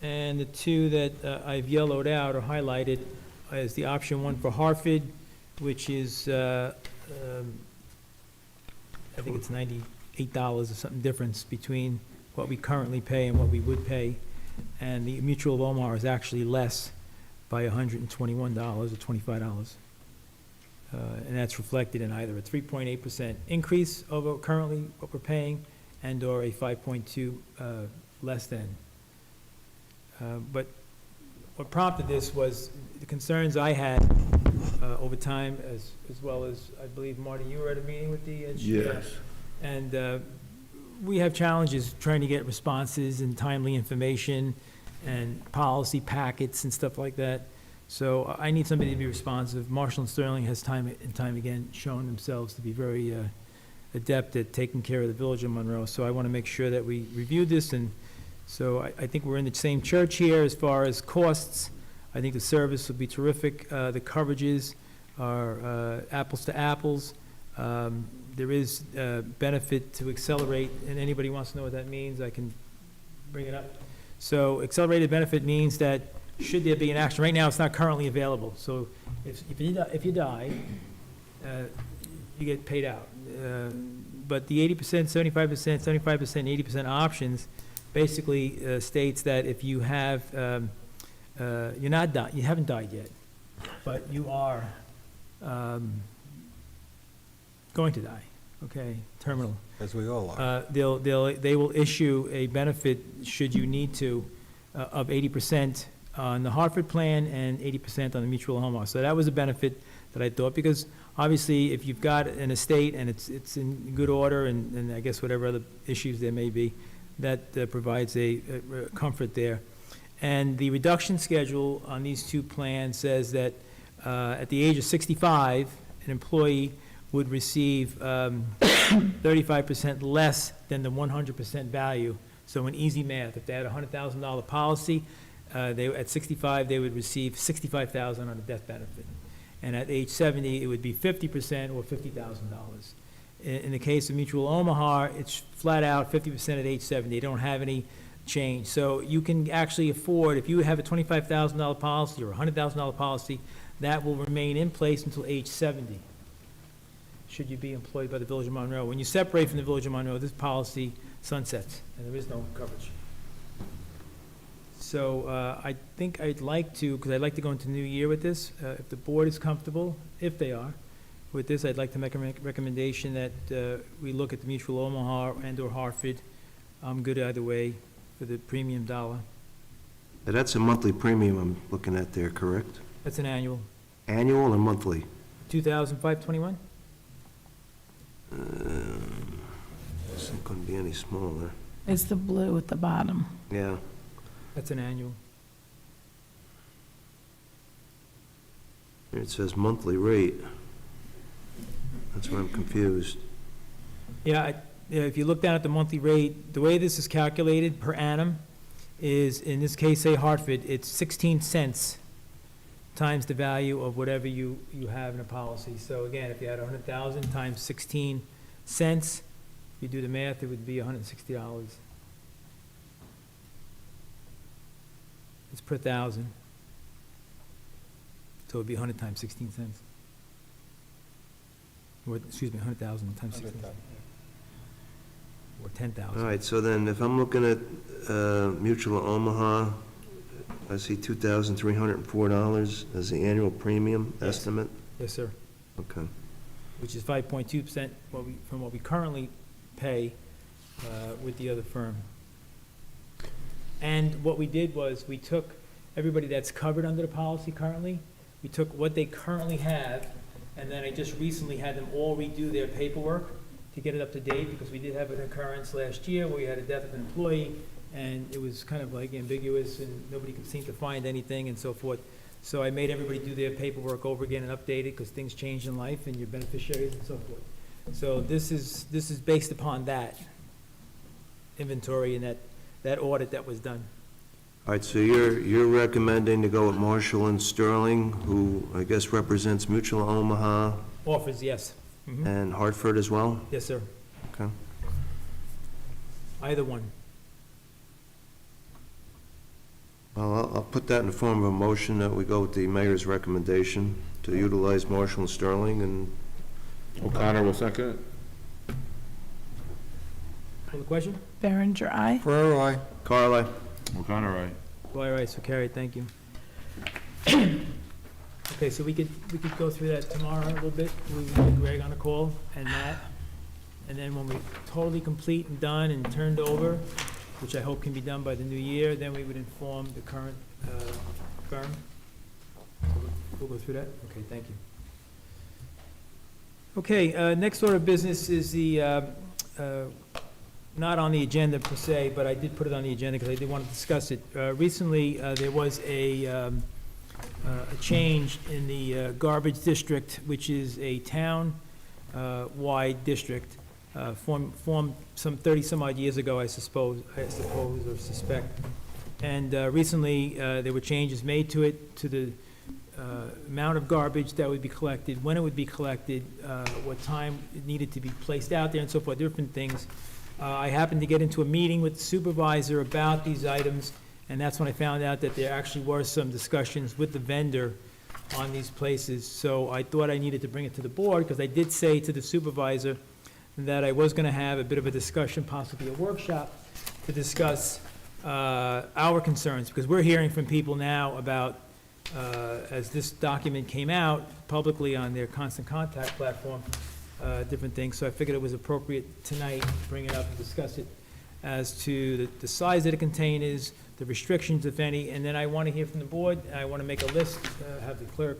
And the 2 that I've yellowed out or highlighted is the option 1 for Hartford, which is, I think it's $98 or something difference between what we currently pay and what we would pay. And the Mutual of Omaha is actually less by $121 or $25. And that's reflected in either a 3.8% increase over currently what we're paying and/or a 5.2 less than. But what prompted this was the concerns I had over time, as well as, I believe, Marty, you were at a meeting with the... Yes. And we have challenges trying to get responses and timely information and policy packets and stuff like that. So I need somebody to be responsive. Marshall and Sterling has time and time again shown themselves to be very adept at taking care of the Village of Monroe. So I want to make sure that we review this, and so I think we're in the same church here as far as costs. I think the service will be terrific. The coverages are apples to apples. There is benefit to accelerate, and anybody wants to know what that means, I can bring it up. So accelerated benefit means that should there be an action, right now it's not currently available. So if you die, you get paid out. But the 80%, 75%, 75%, 80% options basically states that if you have, you're not died, you haven't died yet, but you are going to die, okay, terminal. As we all are. They will issue a benefit, should you need to, of 80% on the Hartford plan and 80% on the mutual home. So that was a benefit that I thought, because obviously if you've got an estate and it's in good order, and I guess whatever other issues there may be, that provides a comfort there. And the reduction schedule on these two plans says that at the age of 65, an employee would receive 35% less than the 100% value. So in easy math, if they had a $100,000 policy, at 65, they would receive $65,000 on a death benefit. And at age 70, it would be 50% or $50,000. In the case of Mutual Omaha, it's flat out 50% at age 70. They don't have any change. So you can actually afford, if you have a $25,000 policy or a $100,000 policy, that will remain in place until age 70, should you be employed by the Village of Monroe. When you separate from the Village of Monroe, this policy sunsets, and there is no coverage. So I think I'd like to, because I'd like to go into the new year with this, if the board is comfortable, if they are, with this, I'd like to make a recommendation that we look at the Mutual Omaha and/or Hartford. I'm good either way for the premium dollar. Now, that's a monthly premium I'm looking at there, correct? That's an annual. Annual or monthly? 2005-21? This ain't gonna be any smaller. It's the blue at the bottom. Yeah. That's an annual. Here it says monthly rate. That's where I'm confused. Yeah, if you look down at the monthly rate, the way this is calculated per annum is, in this case, say Hartford, it's 16 cents times the value of whatever you have in a policy. So again, if you had 100,000 times 16 cents, if you do the math, it would be $160. It's per thousand. So it would be 100 times 16 cents. Or, excuse me, 100,000 times 16 cents. Or 10,000. All right, so then if I'm looking at Mutual Omaha, I see $2,304 as the annual premium estimate. Yes, sir. Okay. Which is 5.2% from what we currently pay with the other firm. And what we did was, we took everybody that's covered under the policy currently, we took what they currently have, and then I just recently had them all redo their paperwork to get it up to date, because we did have an occurrence last year where we had a death of an employee, and it was kind of like ambiguous, and nobody could seem to find anything and so forth. So I made everybody do their paperwork over again and update it, because things change in life and your beneficiaries and so forth. So this is based upon that inventory and that audit that was done. All right, so you're recommending to go with Marshall and Sterling, who I guess represents Mutual Omaha Offers, yes. Mhm. and Hartford as well? Yes, sir. Okay. Either one. Well, I'll put that in the form of a motion that we go with the mayor's recommendation to utilize Marshall and Sterling, and O'Connor will second. Call the question? Berenger, aye. Ferraro, I. Carl, aye. O'Connor, aye. All right, so carried, thank you. Okay, so we could go through that tomorrow a little bit. We can get Greg on a call and Matt. And then when we're totally complete and done and turned over, which I hope can be done by the new year, then we would inform the current confirm? We'll go through that? Okay, thank you. Okay, next order of business is the, not on the agenda per se, but I did put it on the agenda because I did want to discuss it. Recently, there was a change in the garbage district, which is a town-wide district, formed some 30-some-odd years ago, I suppose or suspect. And recently, there were changes made to it, to the amount of garbage that would be collected, when it would be collected, what time it needed to be placed out there, and so forth, different things. I happened to get into a meeting with the supervisor about these items, and that's when I found out that there actually were some discussions with the vendor on these places. So I thought I needed to bring it to the board, because I did say to the supervisor that I was going to have a bit of a discussion, possibly a workshop, to discuss our concerns, because we're hearing from people now about, as this document came out publicly on their constant contact platform, different things. So I figured it was appropriate tonight to bring it up and discuss it as to the size of the containers, the restrictions, if any, and then I want to hear from the board. I want to make a list, have the clerk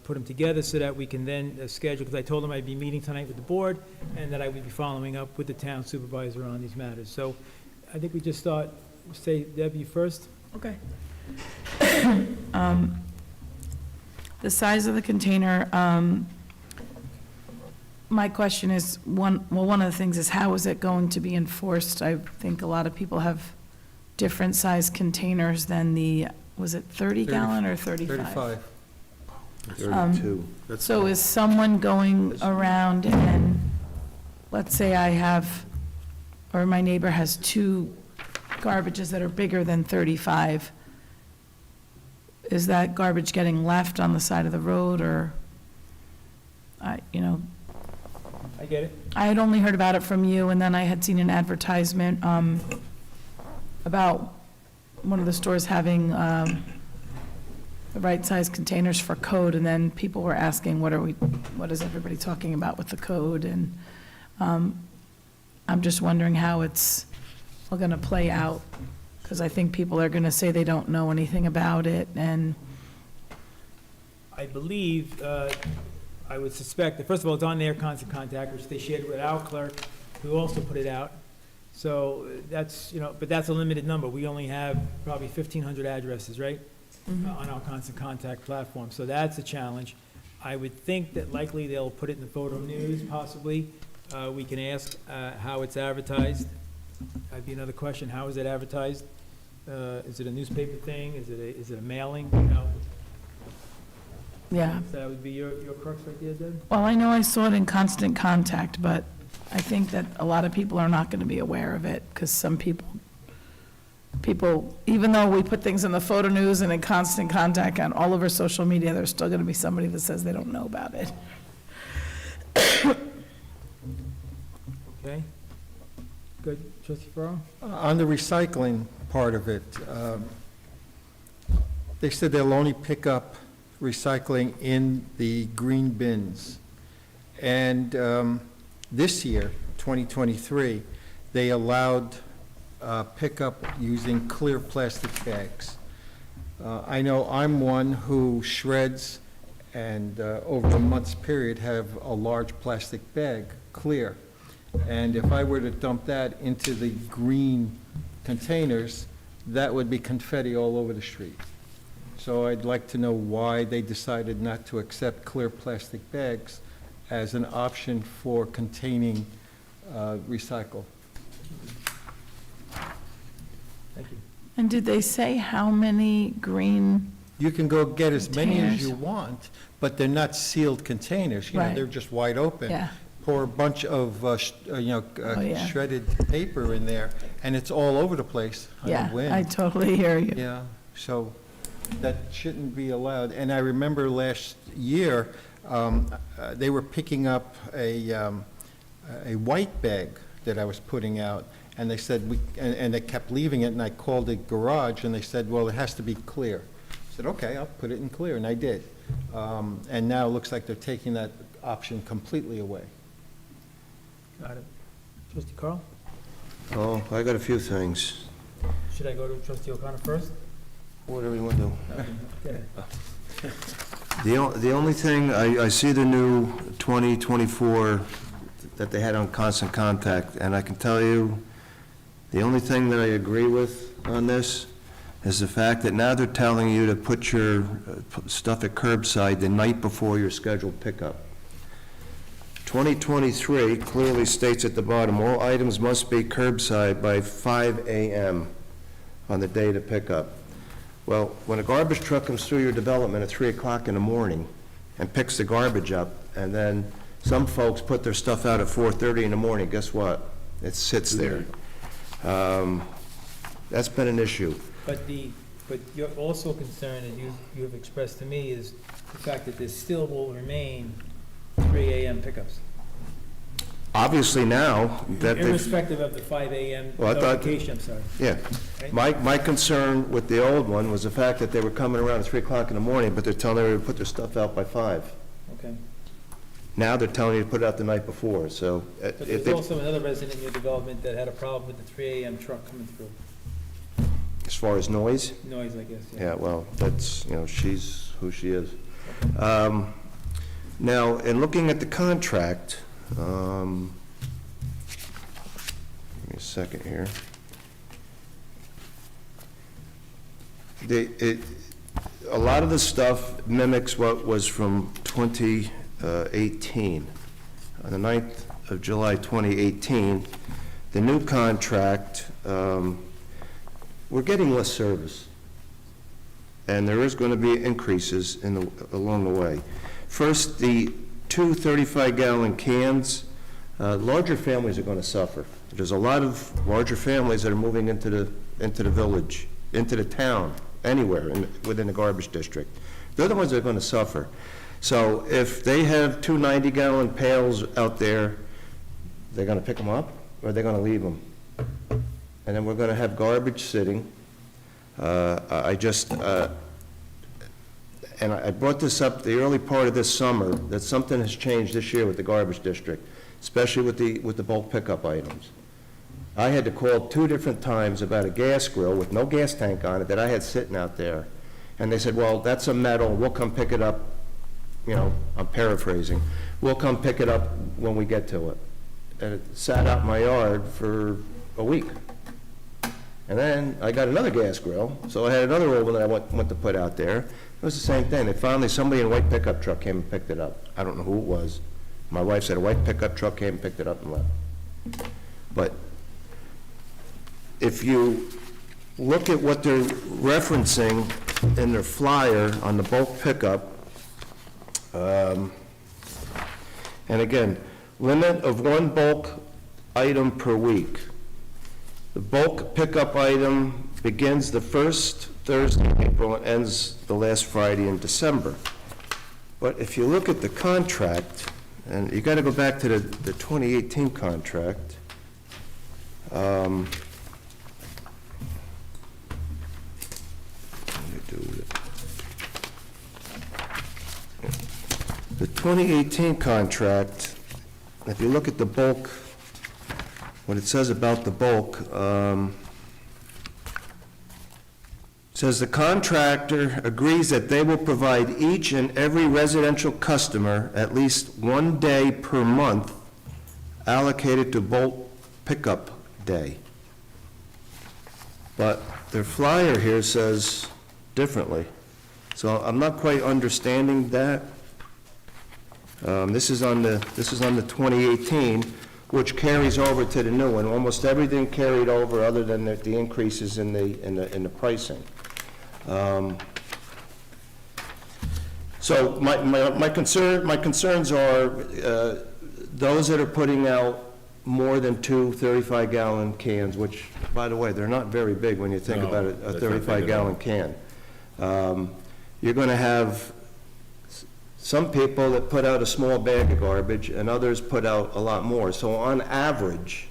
put them together so that we can then schedule, because I told them I'd be meeting tonight with the board, and that I would be following up with the town supervisor on these matters. So I think we just thought, say, Deb, you first? Okay. The size of the container, my question is, one of the things is, how is it going to be enforced? I think a lot of people have different size containers than the, was it 30 gallon or 35? 32. So is someone going around and, let's say I have, or my neighbor has two garbages that are bigger than 35, is that garbage getting left on the side of the road, or, you know? I get it. I had only heard about it from you, and then I had seen an advertisement about one of the stores having the right size containers for code, and then people were asking, what is everybody talking about with the code? And I'm just wondering how it's all going to play out, because I think people are going to say they don't know anything about it, and I believe, I would suspect that, first of all, it's on their constant contact, which they shared with our clerk, who also put it out. So that's, you know, but that's a limited number. We only have probably 1,500 addresses, right? On our constant contact platform. So that's a challenge. I would think that likely they'll put it in the photo news, possibly. We can ask how it's advertised. That'd be another question. How is it advertised? Is it a newspaper thing? Is it a mailing? You know? yeah. So that would be your crux right there, Deb? Well, I know I saw it in Constant Contact, but I think that a lot of people are not going to be aware of it, because some people, even though we put things in the photo news and in Constant Contact and all over social media, there's still going to be somebody that says they don't know about it. Okay. Good. Trustee Farrow? On the recycling part of it, they said they'll only pick up recycling in the green bins. And this year, 2023, they allowed pickup using clear plastic bags. I know I'm one who shreds and over a month's period have a large plastic bag, clear. And if I were to dump that into the green containers, that would be confetti all over the street. So I'd like to know why they decided not to accept clear plastic bags as an option for containing recycle. Thank you. And did they say how many green? You can go get as many as Containers. you want, but they're not sealed containers. You know, Right. they're just wide open. Yeah. Pour a bunch of, Oh, yeah. shredded paper in there, and it's all over the place on Yeah, the wind. I totally hear you. Yeah, so that shouldn't be allowed. And I remember last year, they were picking up a white bag that I was putting out, and they said, and they kept leaving it, and I called the garage, and they said, well, it has to be clear. I said, okay, I'll put it in clear, and I did. And now it looks like they're taking that option completely away. Got it. Trustee Carl? Oh, I got a few things. Should I go to Trustee O'Connor first? Whatever you want to do. Okay. The only thing, I see the new 2024 that they had on Constant Contact, and I can tell you, the only thing that I agree with on this is the fact that now they're telling you to put your stuff at curbside the night before your scheduled pickup. 2023 clearly states at the bottom, all items must be curbside by 5 a.m. on the day to pick up. Well, when a garbage truck comes through your development at 3 o'clock in the morning and picks the garbage up, and then some folks put their stuff out at 4:30 in the morning, guess what? It sits there. That's been an issue. But you're also concerned, and you have expressed to me, is the fact that there still will remain 3 a.m. pickups. Obviously now that they've... Irrespective of the 5 a.m. Well, I thought- notification, I'm sorry. Yeah. Right? My concern with the old one was the fact that they were coming around at 3 o'clock in the morning, but they're telling everybody to put their stuff out by 5. Okay. Now they're telling you to put it out the night before, so... But if there's they- also another resident in your development that had a problem with the 3 a.m. truck coming through. As far as noise? Noise, I guess, Yeah, well, that's, she's who she is. Now, in looking at the contract, give me a second here. A lot of the stuff mimics what was from 2018. On the 9th of July 2018, the new contract, we're getting less service, and there is going to be increases along the way. First, the 2 35-gallon cans, larger families are going to suffer. There's a lot of larger families that are moving into the village, into the town, anywhere within the garbage district. They're the ones that are going to suffer. So if they have 2 90-gallon pails out there, they're going to pick them up, or they're going to leave them? And then we're going to have garbage sitting. I brought this up the early part of this summer, that something has changed this year with the garbage district, especially with the bulk pickup items. I had to call 2 different times about a gas grill with no gas tank on it that I had sitting out there. And they said, well, that's a metal, we'll come pick it up, I'm paraphrasing, we'll come pick it up when we get to it. And it sat out in my yard for a week. And then I got another gas grill, so I had another old one that I went to put out there. It was the same thing. Somebody in a white pickup truck came and picked it up. I don't know who it was. My wife said a white pickup truck came and picked it up and left. But if you look at what they're referencing in their flyer on the bulk pickup, and again, limit of 1 bulk item per week. The bulk pickup item begins the first Thursday in April and ends the last Friday in December. But if you look at the contract, and you got to go back to the 2018 contract, let me do it. The 2018 contract, if you look at the bulk, what it says about the bulk, says the contractor agrees that they will provide each and every residential customer at least 1 day per month allocated to bulk pickup day. But their flyer here says differently. So I'm not quite understanding that. This is on the 2018, which carries over to the new one. Almost everything carried over other than the increases in the pricing. So my concerns are those that are putting out more than 2 35-gallon cans, which, by the way, they're not very big when you think about a that's not big at 35-gallon can. You're going to have some people that put out a small bag of garbage and others put out a lot more. So on average,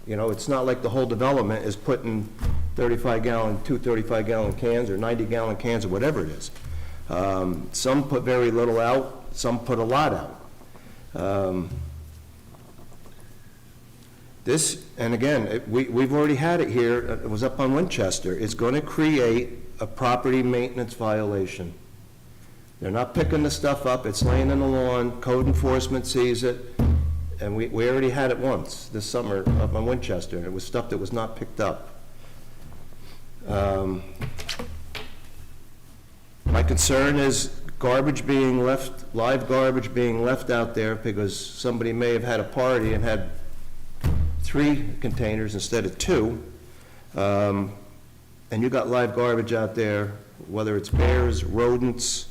it's not like the whole development is putting 2 35-gallon cans or 90-gallon cans or whatever it is. Some put very little out, some put a lot out. This, and again, we've already had it here, it was up on Winchester, it's going to create a property maintenance violation. They're not picking the stuff up, it's laying in the lawn, code enforcement sees it, and we already had it once this summer up on Winchester, and it was stuff that was not picked up. My concern is garbage being left, live garbage being left out there because somebody may have had a party and had 3 containers instead of 2. And you got live garbage out there, whether it's bears, rodents,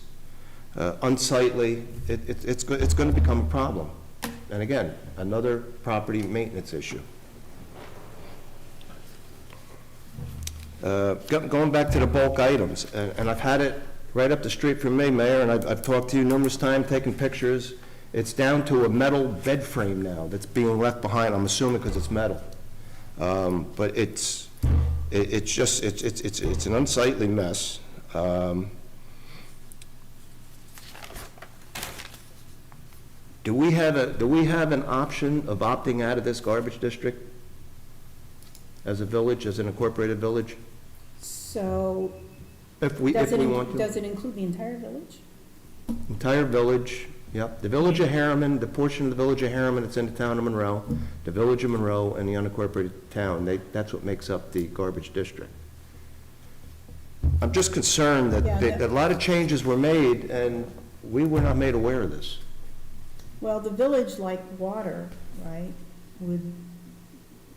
unsightly, it's going to become a problem. And again, another property maintenance issue. Going back to the bulk items, and I've had it right up the street from me, Mayor, and I've talked to you numerous times, taken pictures. It's down to a metal bed frame now that's being left behind, I'm assuming because it's metal. But it's an unsightly mess. Do we have an option of opting out of this garbage district as a village, as an incorporated village? So, If we want to? does it include the entire village? Entire village, yep. The village of Harriman, the portion of the village of Harriman that's in the town of Monroe, the village of Monroe, and the unincorporated town, that's what makes up the garbage district. I'm just concerned that a lot of changes were made, and we were not made aware of this. Well, the village, like water, right, would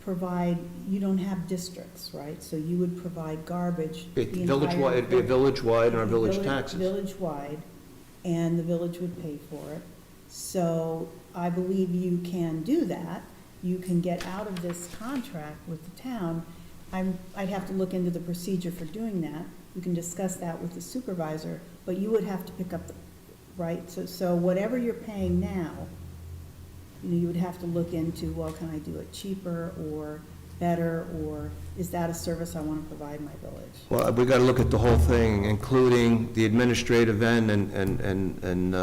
provide, you don't have districts, right? So you would provide garbage. It'd be a village-wide on our village taxes. Village-wide, and the village would pay for it. So I believe you can do that. You can get out of this contract with the town. I'd have to look into the procedure for doing that. We can discuss that with the supervisor, but you would have to pick up the, right? So whatever you're paying now, you would have to look into, well, can I do it cheaper or better, or is that a service I want to provide my village? Well, we got to look at the whole thing, including the administrative end and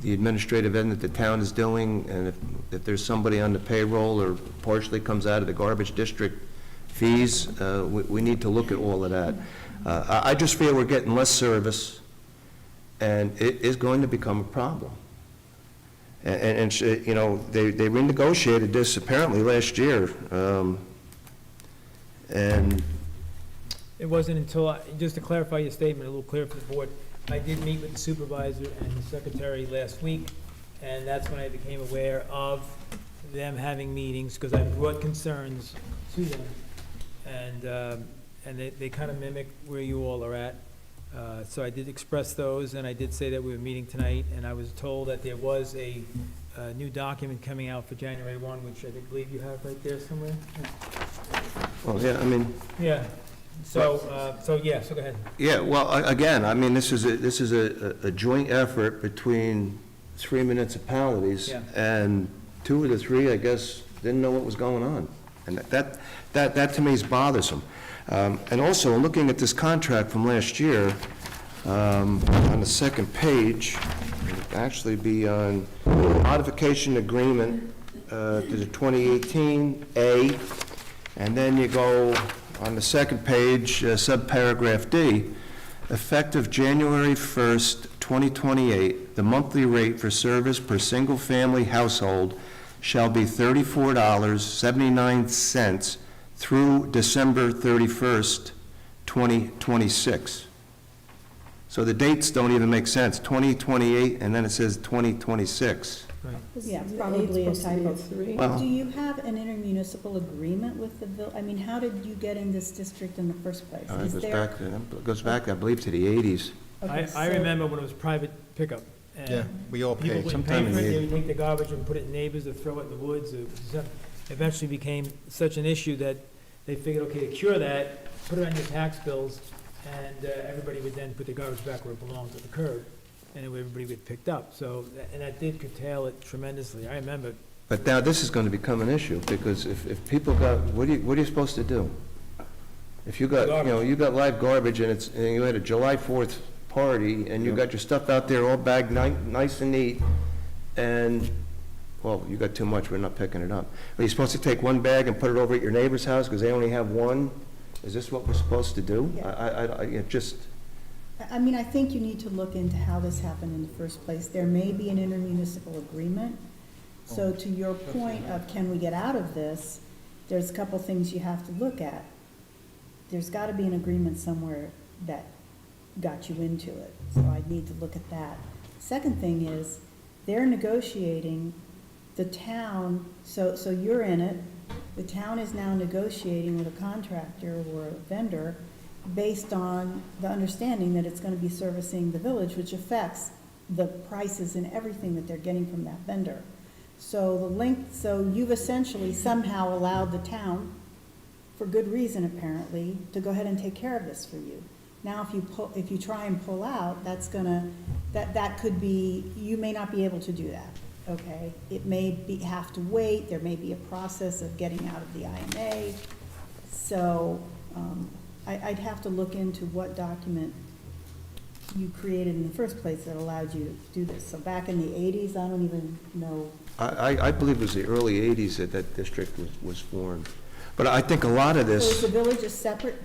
the administrative end that the town is doing, and if there's somebody on the payroll or partially comes out of the garbage district fees, we need to look at all of that. I just feel we're getting less service, and it is going to become a problem. And you know, they renegotiated this apparently last year, and It wasn't until, just to clarify your statement, a little clearer for the board, I did meet with the supervisor and the secretary last week, and that's when I became aware of them having meetings, because I brought concerns to them, and they kind of mimic where you all are at. So I did express those, and I did say that we were meeting tonight, and I was told that there was a new document coming out for January 1, which I believe you have right there somewhere. well, yeah, I mean, Yeah, so go ahead. yeah, well, again, I mean, this is a joint effort between 3 municipalities, Yeah. and 2 of the 3, I guess, didn't know what was going on, and that to me is bothersome. And also, looking at this contract from last year, on the second page, it'd actually be on modification agreement to the 2018A, and then you go on the second page, subparagraph D, effective January 1st, 2028, the monthly rate for service per single-family household shall be $34.79 through December 31st, 2026. So the dates don't even make sense, 2028, and then it says 2026. Yeah, probably a typo. Well- Do you have an intermunicipal agreement with the I mean, how did you get in this district in the first place? Is there? It goes back, I believe, to the 80s. Okay, I so- remember when it was private pickup, and Yeah, we all people pay. wouldn't pay sometime for in it, the they would take the garbage and put it in neighbors or throw it in the woods. It eventually became such an issue that they figured, okay, to cure that, put it on your tax bills, and everybody would then put the garbage back where it belongs, at the curb, and everybody would get picked up. So, and that did curtail it tremendously. I remember. But now this is going to become an issue, because if people got, what are you supposed to do? If you got, you got live garbage and you had a July 4th party, and you got your stuff out there all bagged nice and neat, and, well, you got too much, we're not picking it up. Are you supposed to take one bag and put it over at your neighbor's house because they only have one? Is this what we're supposed to do? Yeah. It just, I mean, I think you need to look into how this happened in the first place. There may be an intermunicipal agreement. So to your point of can we get out of this, there's a couple things you have to look at. There's got to be an agreement somewhere that got you into it. So I need to look at that. Second thing is, they're negotiating, the town, so you're in it, the town is now negotiating with a contractor or a vendor based on the understanding that it's going to be servicing the village, which affects the prices and everything that they're getting from that vendor. So you've essentially somehow allowed the town, for good reason apparently, to go ahead and take care of this for you. Now, if you try and pull out, that could be, you may not be able to do that, okay? It may have to wait, there may be a process of getting out of the IMA. So, I'd have to look into what document you created in the first place that allowed you to do this. So back in the 80s, I don't even know. I believe it was the early 80s that district was formed. But I think a lot of So is the this, village a separate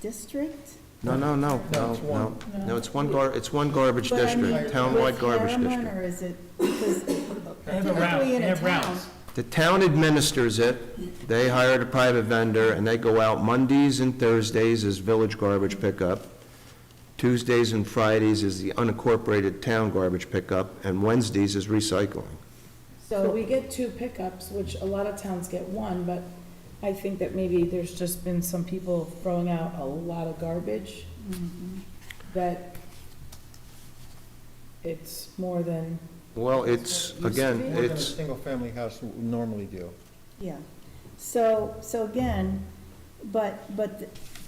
district? no, it's one garbage But I mean, district, townwide garbage with Harriman, district. or is it, because They have a route, typically in they a have town, routes. The town administers it, they hired a private vendor, and they go out Mondays and Thursdays as village garbage pickup. Tuesdays and Fridays is the unincorporated town garbage pickup, and Wednesdays is recycling. So we get 2 pickups, which a lot of towns get 1, but I think that maybe there's just been some people throwing out a lot of garbage, that it's more than, Well, it's, again, More than a it's, single-family house would normally do. yeah. So again, but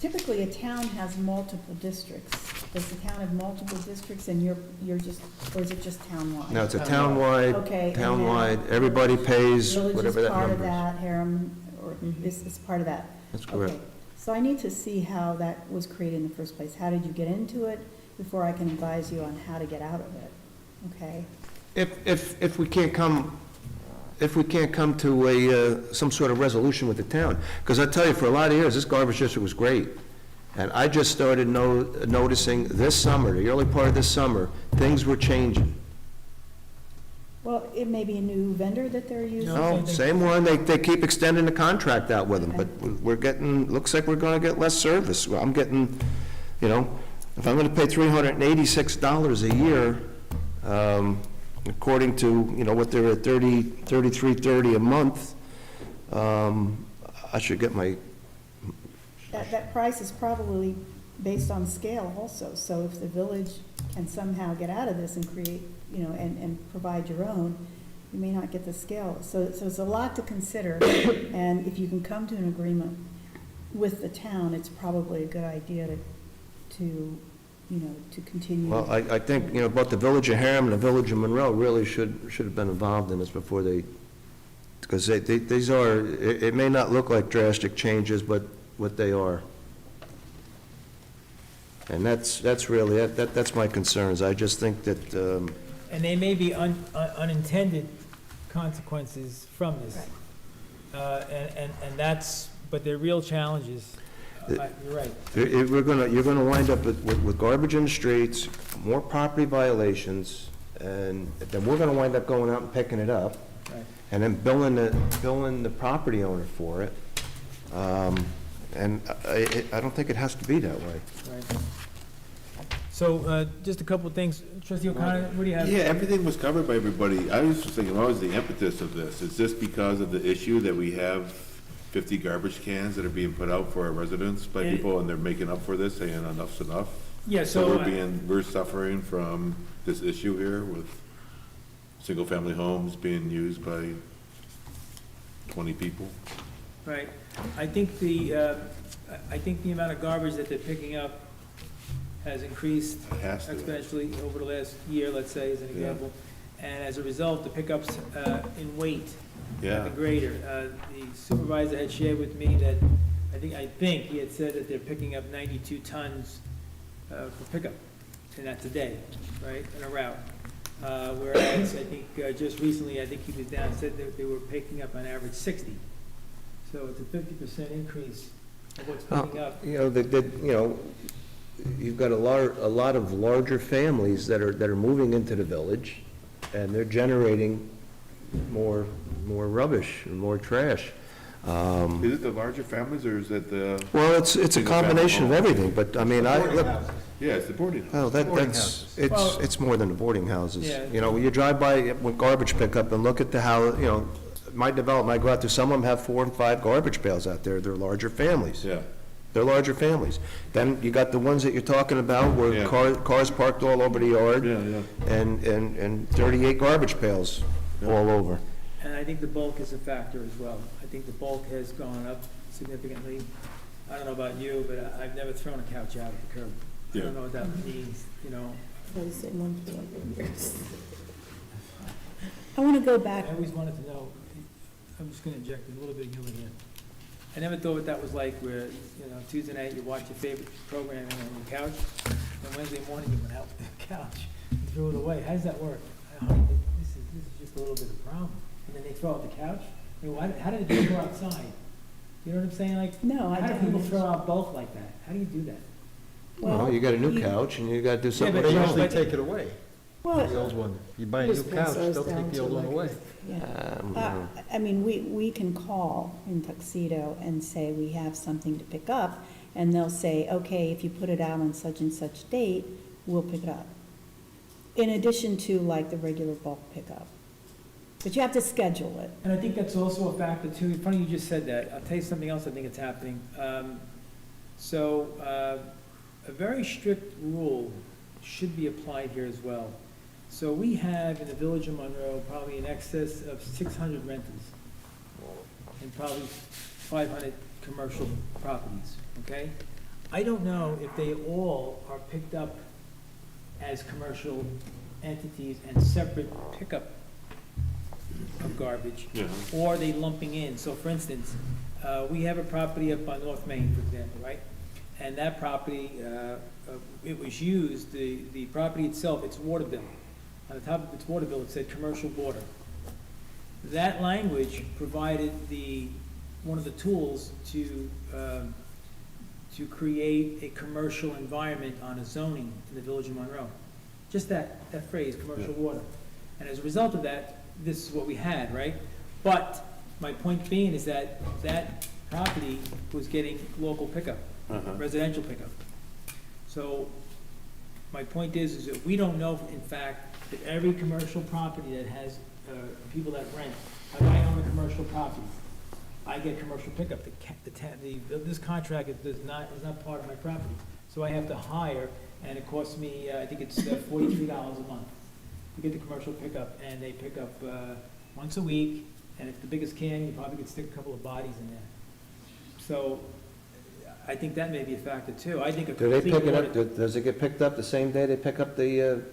typically a town has multiple districts. Does the town have multiple districts and you're just, or is it just townwide? no, it's a townwide, Okay, and townwide, everybody pays Village whatever is that part of number is. that, Harriman, or is part of that? That's correct. Okay. So I need to see how that was created in the first place. How did you get into it before I can advise you on how to get out of it? Okay? If we can't come to a, some sort of resolution with the town, because I tell you, for a lot of years, this garbage district was great. And I just started noticing this summer, the early part of this summer, things were changing. Well, it may be a new vendor that they're using. No, same one, they keep extending the contract out with them, but we're getting, looks like we're gonna get less service. Well, I'm getting, you know, if I'm gonna pay $386 a year, according to, you know, what they're at, $33.30 a month, I should get my, That price is probably based on scale also. So if the village can somehow get out of this and create, you know, and provide your own, you may not get the scale. So it's a lot to consider. And if you can come to an agreement with the town, it's probably a good idea to you know, to continue. well, I think, you know, both the Village of Harriman and the Village of Monroe really should have been involved in this before they, because these are, it may not look like drastic changes, but what they are. And that's really, that's my concerns. I just think that, And they may be unintended consequences from this. And that's, but they're real challenges. You're right. you're gonna wind up with garbage in the streets, more property violations, and then we're gonna wind up going out and picking it up, Right. and then billing the property owner for it. And I don't think it has to be that way. Right. So, just a couple of things. Trustee O'Connor, what do you have? Yeah, everything was covered by everybody. I was just thinking, what was the impetus of this? Is this because of the issue that we have 50 garbage cans that are being put out for our residents by people, and they're making up for this, saying enough's enough? Yeah, So so, we're suffering from this issue here with single-family homes being used by 20 people? right. I think the amount of garbage that they're picking up has increased It has to. exponentially over the last year, let's say, as an Yeah. example. And as a result, the pickups in weight have Yeah. been greater. The supervisor had shared with me that, I think he had said that they're picking up 92 tons for pickup, and that's a day, right, in a route. Whereas, I think, just recently, I think he was down, said that they were picking up on average 60. So it's a 50% increase of what's coming up. You know, you've got a lot of larger families that are moving into the village, and they're generating more rubbish and more trash. Is it the larger families, or is it the? Well, it's a Single combination of family everything, but I mean, look, Yeah, it's the boarding. well, Boarding that's, houses. it's more than the boarding houses. Yeah. You know, when you drive by with garbage pickup and look at the how, you know, my development, I go out there, some of them have 4 and 5 garbage pails out there, they're larger families. Yeah. They're larger families. Then you got the ones that you're talking about where Yeah. cars parked all over the yard. Yeah, yeah. And 38 garbage pails all over. And I think the bulk is a factor as well. I think the bulk has gone up significantly. I don't know about you, but I've never thrown a couch out at the curb. I Yeah. don't know what that means, you know. I was saying one for like years. I want to go back, I always wanted to know, I'm just gonna inject a little bit of humor here. I never thought what that was like where, you know, Tuesday night you watch your favorite programming on your couch, and Wednesday morning you went out with the couch and threw it away. How does that work? This is just a little bit of a problem. And then they throw out the couch? I mean, how did it go outside? You know what I'm saying? Like, no, I how do people don't. throw out bulk like that? How do you do that? Well, you got a new couch and you got to do something but with They the you old usually one. take it away, Well, the old one. You buy a new just pass couch, those they'll down take the to old one like- away. yeah. No. I mean, we can call in Tuxedo and say we have something to pick up, and they'll say, okay, if you put it out on such and such date, we'll pick it up. In addition to like the regular bulk pickup. But you have to schedule it. And I think that's also a factor too. Funny you just said that. I'll tell you something else I think it's happening. A very strict rule should be applied here as well. So we have in the village of Monroe probably in excess of 600 renters and probably 500 commercial properties, okay? I don't know if they all are picked up as commercial entities and separate pickup of garbage, Yeah. or are they lumping in? So for instance, we have a property up on North Main, for example, right? And that property, it was used, the property itself, its water bill, on the top of its water bill, it said commercial water. That language provided one of the tools to create a commercial environment on a zoning in the village of Monroe. Just that phrase, commercial water. And as a result of that, this is what we had, right? But my point being is that that property was getting local pickup, residential pickup. So my point is that we don't know, in fact, that every commercial property that has people that rent, like I own a commercial property, I get commercial pickup. This contract is not part of my property. So I have to hire, and it costs me, I think it's $43 a month to get the commercial pickup, and they pick up once a week, and if the biggest can, you probably could stick a couple of bodies in there. So I think that may be a factor too. I think a Do they complete pick it audit. up, does it get picked up the same day they pick up the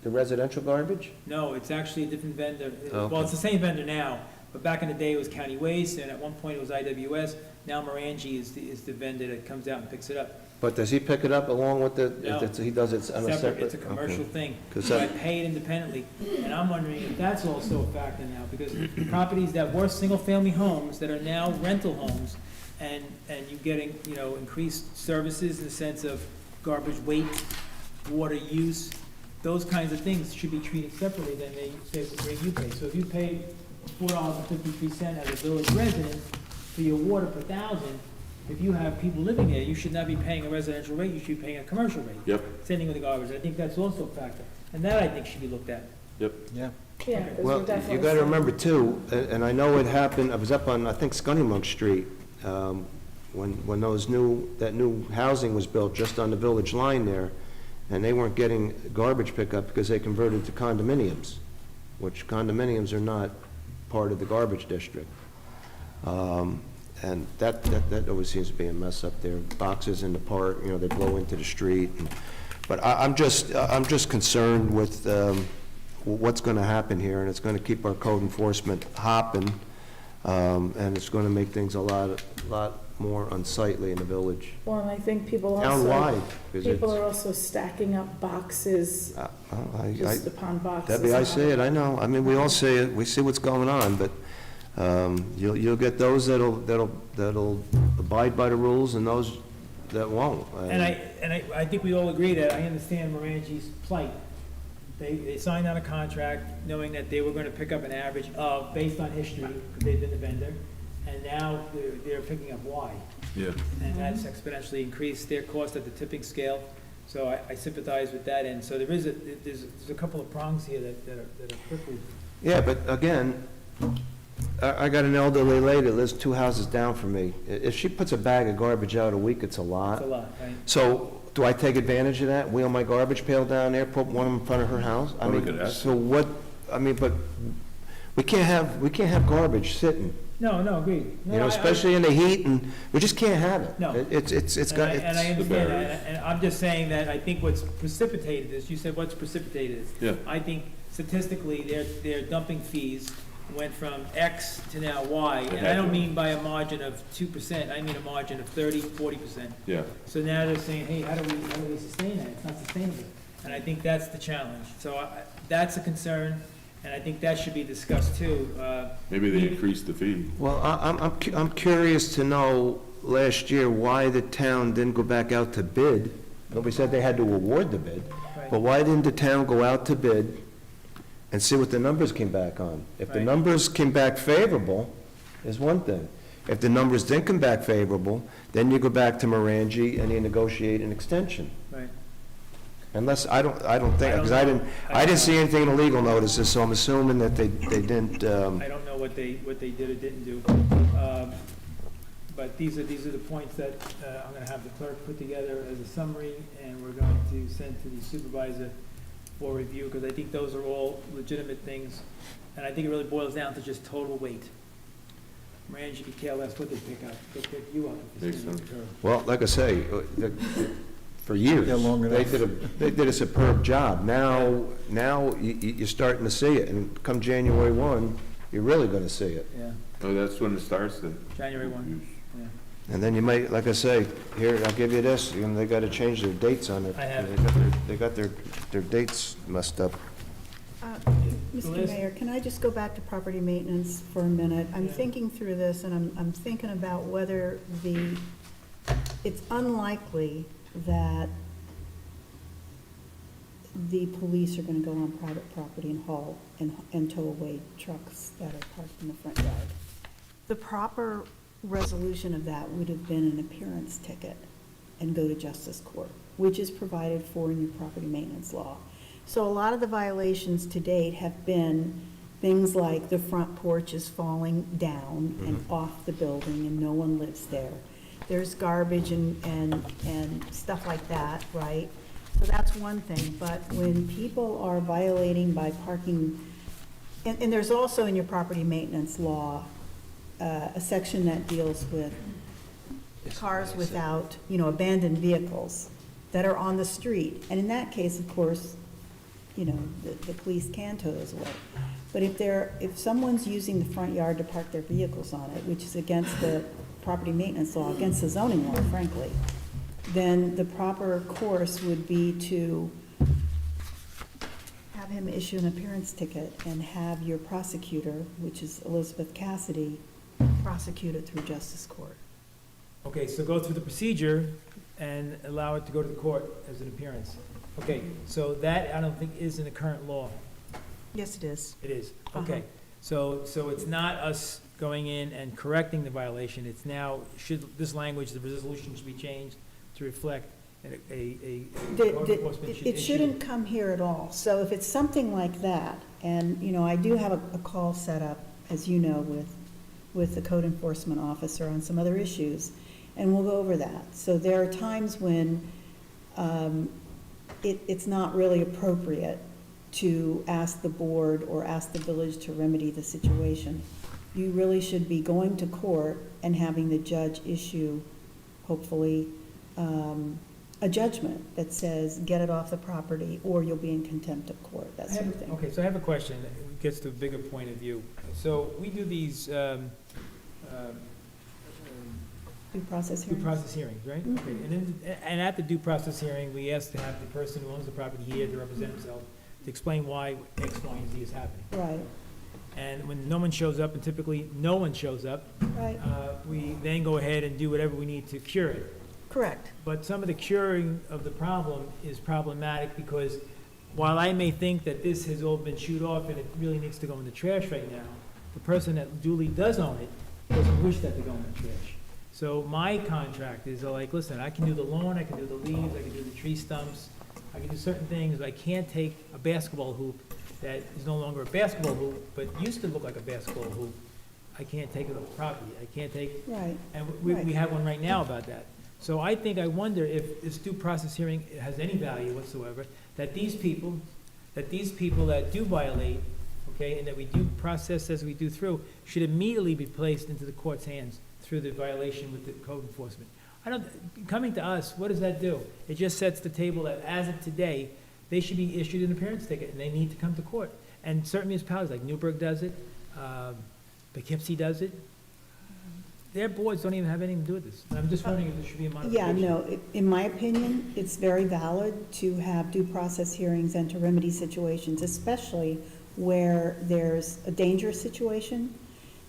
residential garbage? No, it's actually a different vendor. Okay. Well, it's the same vendor now, but back in the day it was County Waste, and at one point it was IWS. Now Morangi is the vendor that comes out and picks it up. But does he pick it up along with the, No. he does it on a separate? It's a commercial okay. thing. 'Cause So I that- pay it independently, and I'm wondering if that's also a factor now, because properties that were single-family homes that are now rental homes, and you getting, you know, increased services in the sense of garbage weight, water use, those kinds of things should be treated separately than the rate you pay. So if you pay $4.53 as a village resident for your water per thousand, if you have people living there, you should not be paying a residential rate, you should be paying a commercial rate. Yep, Same thing with the garbage. I think that's also a factor. And that, I think, should be looked at. yep. Yeah. Yeah, 'cause we're Well, definitely you gotta seeing- remember too, and I know it happened, I was up on, I think, Scunnamunk Street, when that new housing was built just on the village line there, and they weren't getting garbage pickup because they converted to condominiums, which condominiums are not part of the garbage district. And that always seems to be a mess up there. Boxes in the park, you know, they blow into the street. But I'm just concerned with what's gonna happen here, and it's gonna keep our code enforcement hopping, and it's gonna make things a lot more unsightly in the village. Well, and I think people also, Townwide, 'cause people it's- are also stacking up boxes, just upon boxes. Debbie, I say it, I know. I mean, we all say it, we see what's going on, but You'll get those that'll abide by the rules and those that won't. And I think we all agree that I understand Morangi's plight. They signed on a contract knowing that they were gonna pick up an average of, based on history, because they've been the vendor, and now they're picking up Y. Yeah. And that's exponentially increased their cost at the tipping scale, so I sympathize with that end. So there's a couple of prongs here that are quickly. Yeah, but again, I got an elderly lady that lives 2 houses down from me. If she puts a bag of garbage out a week, it's a lot. It's a lot, right? So, do I take advantage of that, wheel my garbage pail down there, put one in front of her house? I Well, we mean, could ask so what, I mean, but we can't have garbage sitting, No, agreed. No, you know, especially in the heat, and we just can't have it. No. It's got, And I it's, understand that, and I'm just saying that I think what's precipitated this, you said what's precipitated this. Yeah. I think statistically, their dumping fees went from X to now Y, and I don't mean by a margin of 2%, I mean a margin of 30, 40%. Yeah. So now they're saying, hey, how do we sustain that? It's not sustainable. And I think that's the challenge. So that's a concern, and I think that should be discussed too. Maybe they increased the fee. well, I'm curious to know, last year, why the town didn't go back out to bid. Nobody said they had to award the bid, Right. but why didn't the town go out to bid and see what the numbers came back on? If the Right. numbers came back favorable, is one thing. If the numbers didn't come back favorable, then you go back to Morangi and you negotiate an extension. Right. Unless, I don't think, because I I don't didn't know. see anything in the legal notices, so I'm assuming that they didn't, I don't know what they did or didn't do. But these are the points that I'm gonna have the clerk put together as a summary, and we're going to send to the supervisor for review, because I think those are all legitimate things, and I think it really boils down to just total weight. Morangi could care less what they pick up, they pick you up. if it's Makes in the sense. curve. well, like I say, for years, Yeah, long they enough. did a superb job. Now you're starting to see it, and come January 1, you're really gonna see it. Yeah, Oh, that's when it starts then? January 1, yeah. And then you might, like I say, here, I'll give you this, you know, they gotta change their dates on it. I have. They got their dates messed up. Liz? Mr. Mayor, can I just go back to property maintenance for a minute? I'm Yeah. thinking through this, and I'm thinking about whether it's unlikely that the police are gonna go on private property and haul and tow away trucks that are parked in the front yard. The proper resolution of that would have been an appearance ticket and go to justice court, which is provided for in your property maintenance law. So a lot of the violations to date have been things like the front porch is falling down and off the building and no one lives there. There's garbage and stuff like that, right? So that's one thing, but when people are violating by parking, and there's also in your property maintenance law, a section that deals with cars without, abandoned vehicles that are on the street. And in that case, of course, the police can tow those away. But if someone's using the front yard to park their vehicles on it, which is against the property maintenance law, against the zoning law, frankly, then the proper course would be to have him issue an appearance ticket and have your prosecutor, which is Elizabeth Cassidy, prosecute it through justice court. Okay, so go through the procedure and allow it to go to the court as an appearance. Okay, so that I don't think is in the current law. Yes, it is. It is, Uh-huh. okay. So it's not us going in and correcting the violation, it's now, this language, the resolution should be changed to reflect a code enforcement should It issue. shouldn't come here at all. So if it's something like that, and, I do have a call set up, as you know, with the code enforcement officer on some other issues, and we'll go over that. So there are times when it's not really appropriate to ask the board or ask the village to remedy the situation. You really should be going to court and having the judge issue, hopefully, a judgment that says, get it off the property, or you'll be in contempt of court, that sort of thing. Okay, so I have a question that gets to a bigger point of view. So we do these Due process due hearings. process hearings, right? Mhm. Okay, and at the due process hearing, we ask to have the person who owns the property here to represent himself, to explain why X, Y, and Z is happening. Right. And when no one shows up, and typically no one shows up, Right, we then go ahead and do whatever we need to cure it. correct. But some of the curing of the problem is problematic because while I may think that this has all been chewed off and it really needs to go in the trash right now, the person that duly does own it doesn't wish that to go in the trash. So my contractors are like, listen, I can do the lawn, I can do the leaves, I can do the tree stumps, I can do certain things, but I can't take a basketball hoop that is no longer a basketball hoop, but used to look like a basketball hoop. I can't take it off the property, I can't take, Right. and we Right. have one right now about that. So I think, I wonder if this due process hearing has any value whatsoever, that these people that do violate, okay, and that we do process as we do through, should immediately be placed into the court's hands through the violation with the code enforcement. Coming to us, what does that do? It just sets the table that as of today, they should be issued an appearance ticket, and they need to come to court. And certain municipalities, like Newburgh does it, Poughkeepsie does it. Their boards don't even have anything to do with this. And I'm just wondering if there should be a Yeah, modification. no, in my opinion, it's very valid to have due process hearings and to remedy situations, especially where there's a dangerous situation,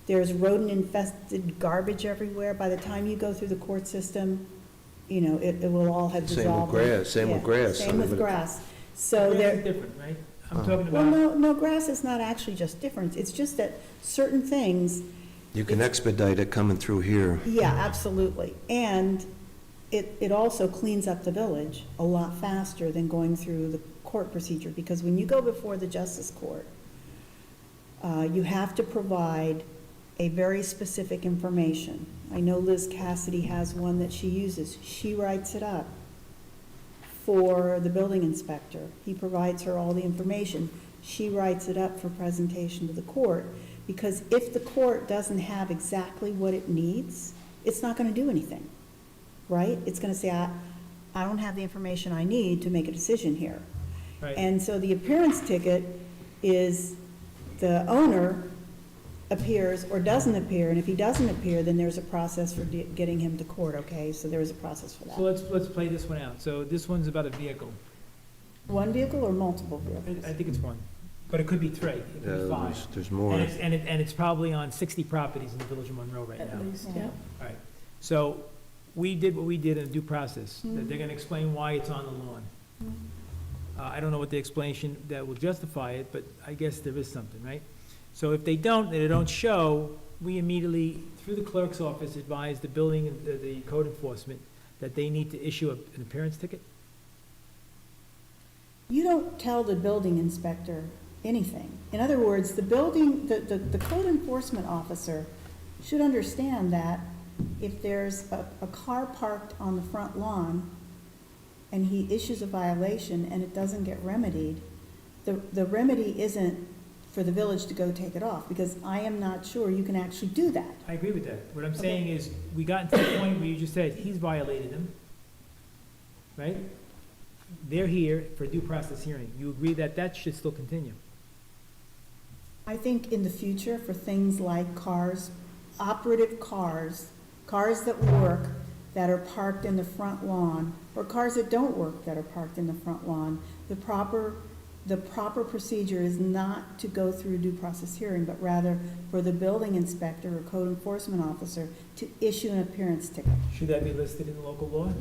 there's rodent-infested garbage everywhere. By the time you go through the court system, you know, it will all have Same with dissolved. grass, same with Yeah, grass. Same with grass. So Grass there, is different, right? I'm talking well, about, no, grass is not actually just different. It's just that certain things, You can expedite it coming through here. yeah, absolutely. And it also cleans up the village a lot faster than going through the court procedure, because when you go before the justice court, you have to provide a very specific information. I know Liz Cassidy has one that she uses. She writes it up for the building inspector. He provides her all the information. She writes it up for presentation to the court, because if the court doesn't have exactly what it needs, it's not gonna do anything, right? It's gonna say, I don't have the information I need to make a decision here. right, And so the appearance ticket is the owner appears or doesn't appear, and if he doesn't appear, then there's a process for getting him to court, okay? So there is a process for so that. let's play this one out. So this one's about a vehicle. One vehicle or multiple vehicles? I think it's one, but it could be three, it could be five. There's more. And it's probably on 60 properties in the village of Monroe right now. At least, Yeah. yeah. All right, so we did what we did in a due process. That They're gonna explain why it's on the lawn. I don't know what the explanation that will justify it, but I guess there is something, right? So if they don't show, we immediately, through the clerk's office, advise the building, and the code enforcement, that they need to issue an appearance ticket? You don't tell the building inspector anything. In other words, the building, the code enforcement officer should understand that if there's a car parked on the front lawn and he issues a violation and it doesn't get remedied, the remedy isn't for the village to go take it off, because I am not sure you can actually do that. I agree with that. What I'm saying is, we got to the point where you just said, he's violated them, right? They're here for a due process hearing. You agree that that should still continue? I think in the future, for things like cars, operative cars, cars that work that are parked in the front lawn, or cars that don't work that are parked in the front lawn, the proper procedure is not to go through a due process hearing, but rather for the building inspector or code enforcement officer to issue an appearance ticket. Should that be listed in the local law?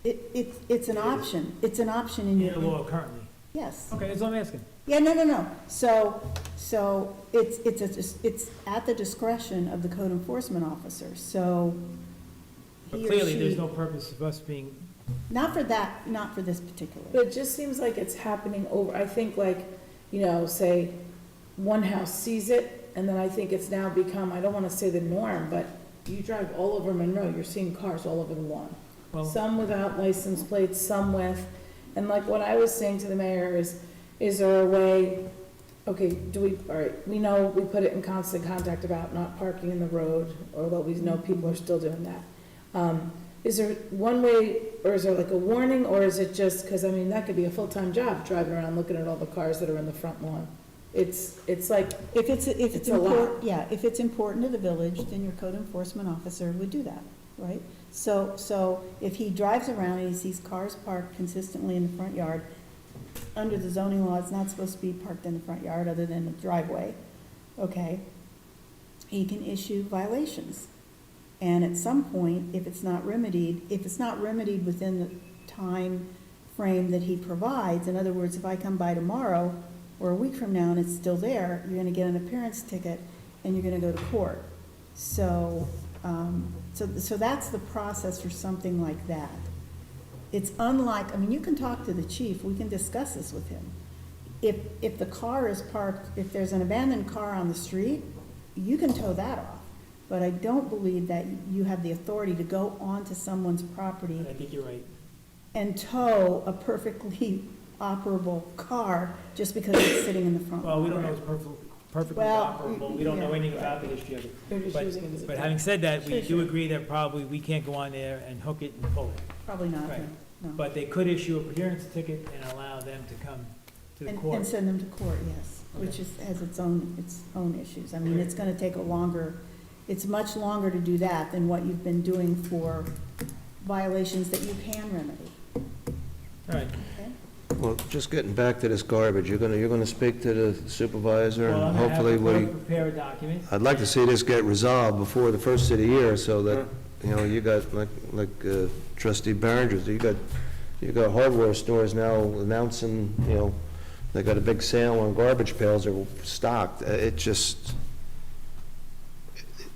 It's an option. It's an option in In your. the law currently? Yes. Okay, that's all I'm asking. Yeah, no. So it's at the discretion of the code enforcement officer, so But he or clearly, there's she, no purpose of us being, not for that, not for this particular. But it just seems like it's happening over, I think like, you know, say, one house sees it, and then I think it's now become, I don't wanna say the norm, but you drive all over Monroe, you're seeing cars all over the lawn. well, Some without license plates, some with, and like what I was saying to the mayor is there a way, okay, all right, we know we put it in constant contact about not parking in the road, although we know people are still doing that. Is there one way, or is there like a warning, or is it just, because I mean, that could be a full-time job, driving around looking at all the cars that are in the front lawn. It's like, If it's It's a lot. important, yeah, if it's important to the village, then your code enforcement officer would do that, right? So if he drives around and he sees cars parked consistently in the front yard, under the zoning law, it's not supposed to be parked in the front yard other than the driveway. okay, he can issue violations. And at some point, if it's not remedied within the time frame that he provides, in other words, if I come by tomorrow or a week from now and it's still there, you're gonna get an appearance ticket and you're gonna go to court. So, so that's the process for something like that. It's unlike, I mean, you can talk to the chief, we can discuss this with him. If the car is parked, if there's an abandoned car on the street, you can tow that off. But I don't believe that you have the authority to go onto someone's property I think you're right. and tow a perfectly operable car just because it's sitting in the front. Well, we don't know lawn. it's perfectly Well, operable, we don't know yeah. anything about the history of They're it. just using it as a But having said that, we Sure, do sure. agree that probably we can't go on there and hook it and pull it. Probably not, Right. no. But they could issue a appearance ticket and allow them to come to the And court. send them to court, yes, which has its own issues. I mean, it's gonna take it's much longer to do that than what you've been doing for violations that you can remedy, All right. okay? Well, just getting back to this garbage, you're gonna speak to the supervisor, Well, I'm and gonna have hopefully the clerk prepare a document. I'd like to see this get resolved before the first of the year, so that, you know, you got, like trustee Barringer's, you got hardware stores now announcing, you know, they got a big sale on garbage pails are stocked. It just,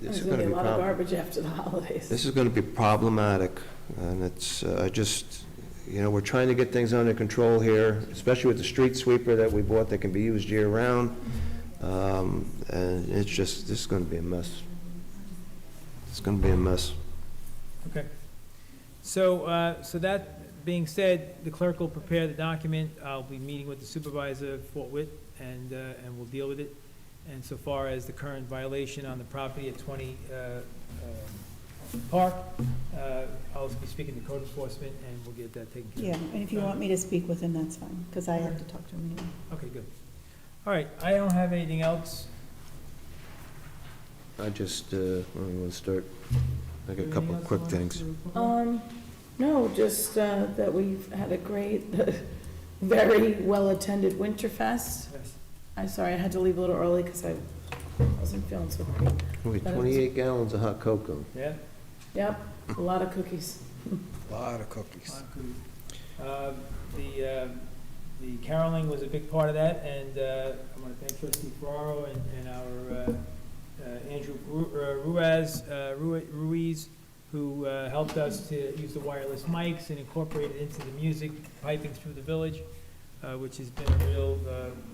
this There's is gonna gonna be be a lot of problem. garbage after the holidays. This is gonna be problematic, and it's, you know, we're trying to get things under control here, especially with the street sweeper that we bought that can be used year-round. And it's just, this is gonna be a mess. It's gonna be a mess. Okay. So, so that being said, the clerk will prepare the document. I'll be meeting with the supervisor of Fort Witt, and we'll deal with it. And so far as the current violation on the property at 20 Park, I'll be speaking to code enforcement, and we'll get that taken care Yeah, of. and if you want me to speak with him, that's fine, because I have to talk to him anyway. Okay, good. All right, I don't have anything else. I just, I want to start, I got a couple of quick things. No, just that we've had a great, very well-attended Winterfest. Yes. I'm sorry, I had to leave a little early because I wasn't feeling so great. We had 28 gallons of hot cocoa. Yeah? Yep, a lot of cookies. Lot of cookies. The caroling was a big part of that, and I want to thank trustee Ferraro and our Andrew Ruiz, who helped us to use the wireless mics and incorporate it into the music piping through the village, which has been a real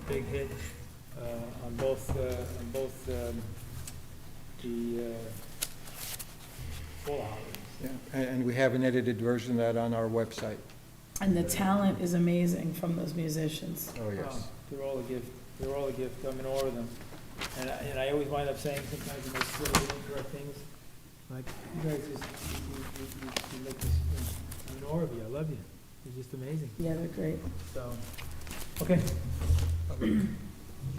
big hit on both all the holidays. Yeah, and we have an edited version of that on our website. And the talent is amazing from those musicians. Oh, yes. Oh, they're all a gift. They're all a gift. I'm in awe of them. And I always wind up saying sometimes the most silly, incorrect things. Like, you guys just, you make this, I'm in awe of you. I love you. You're just amazing. Yeah, they're great. So, okay. You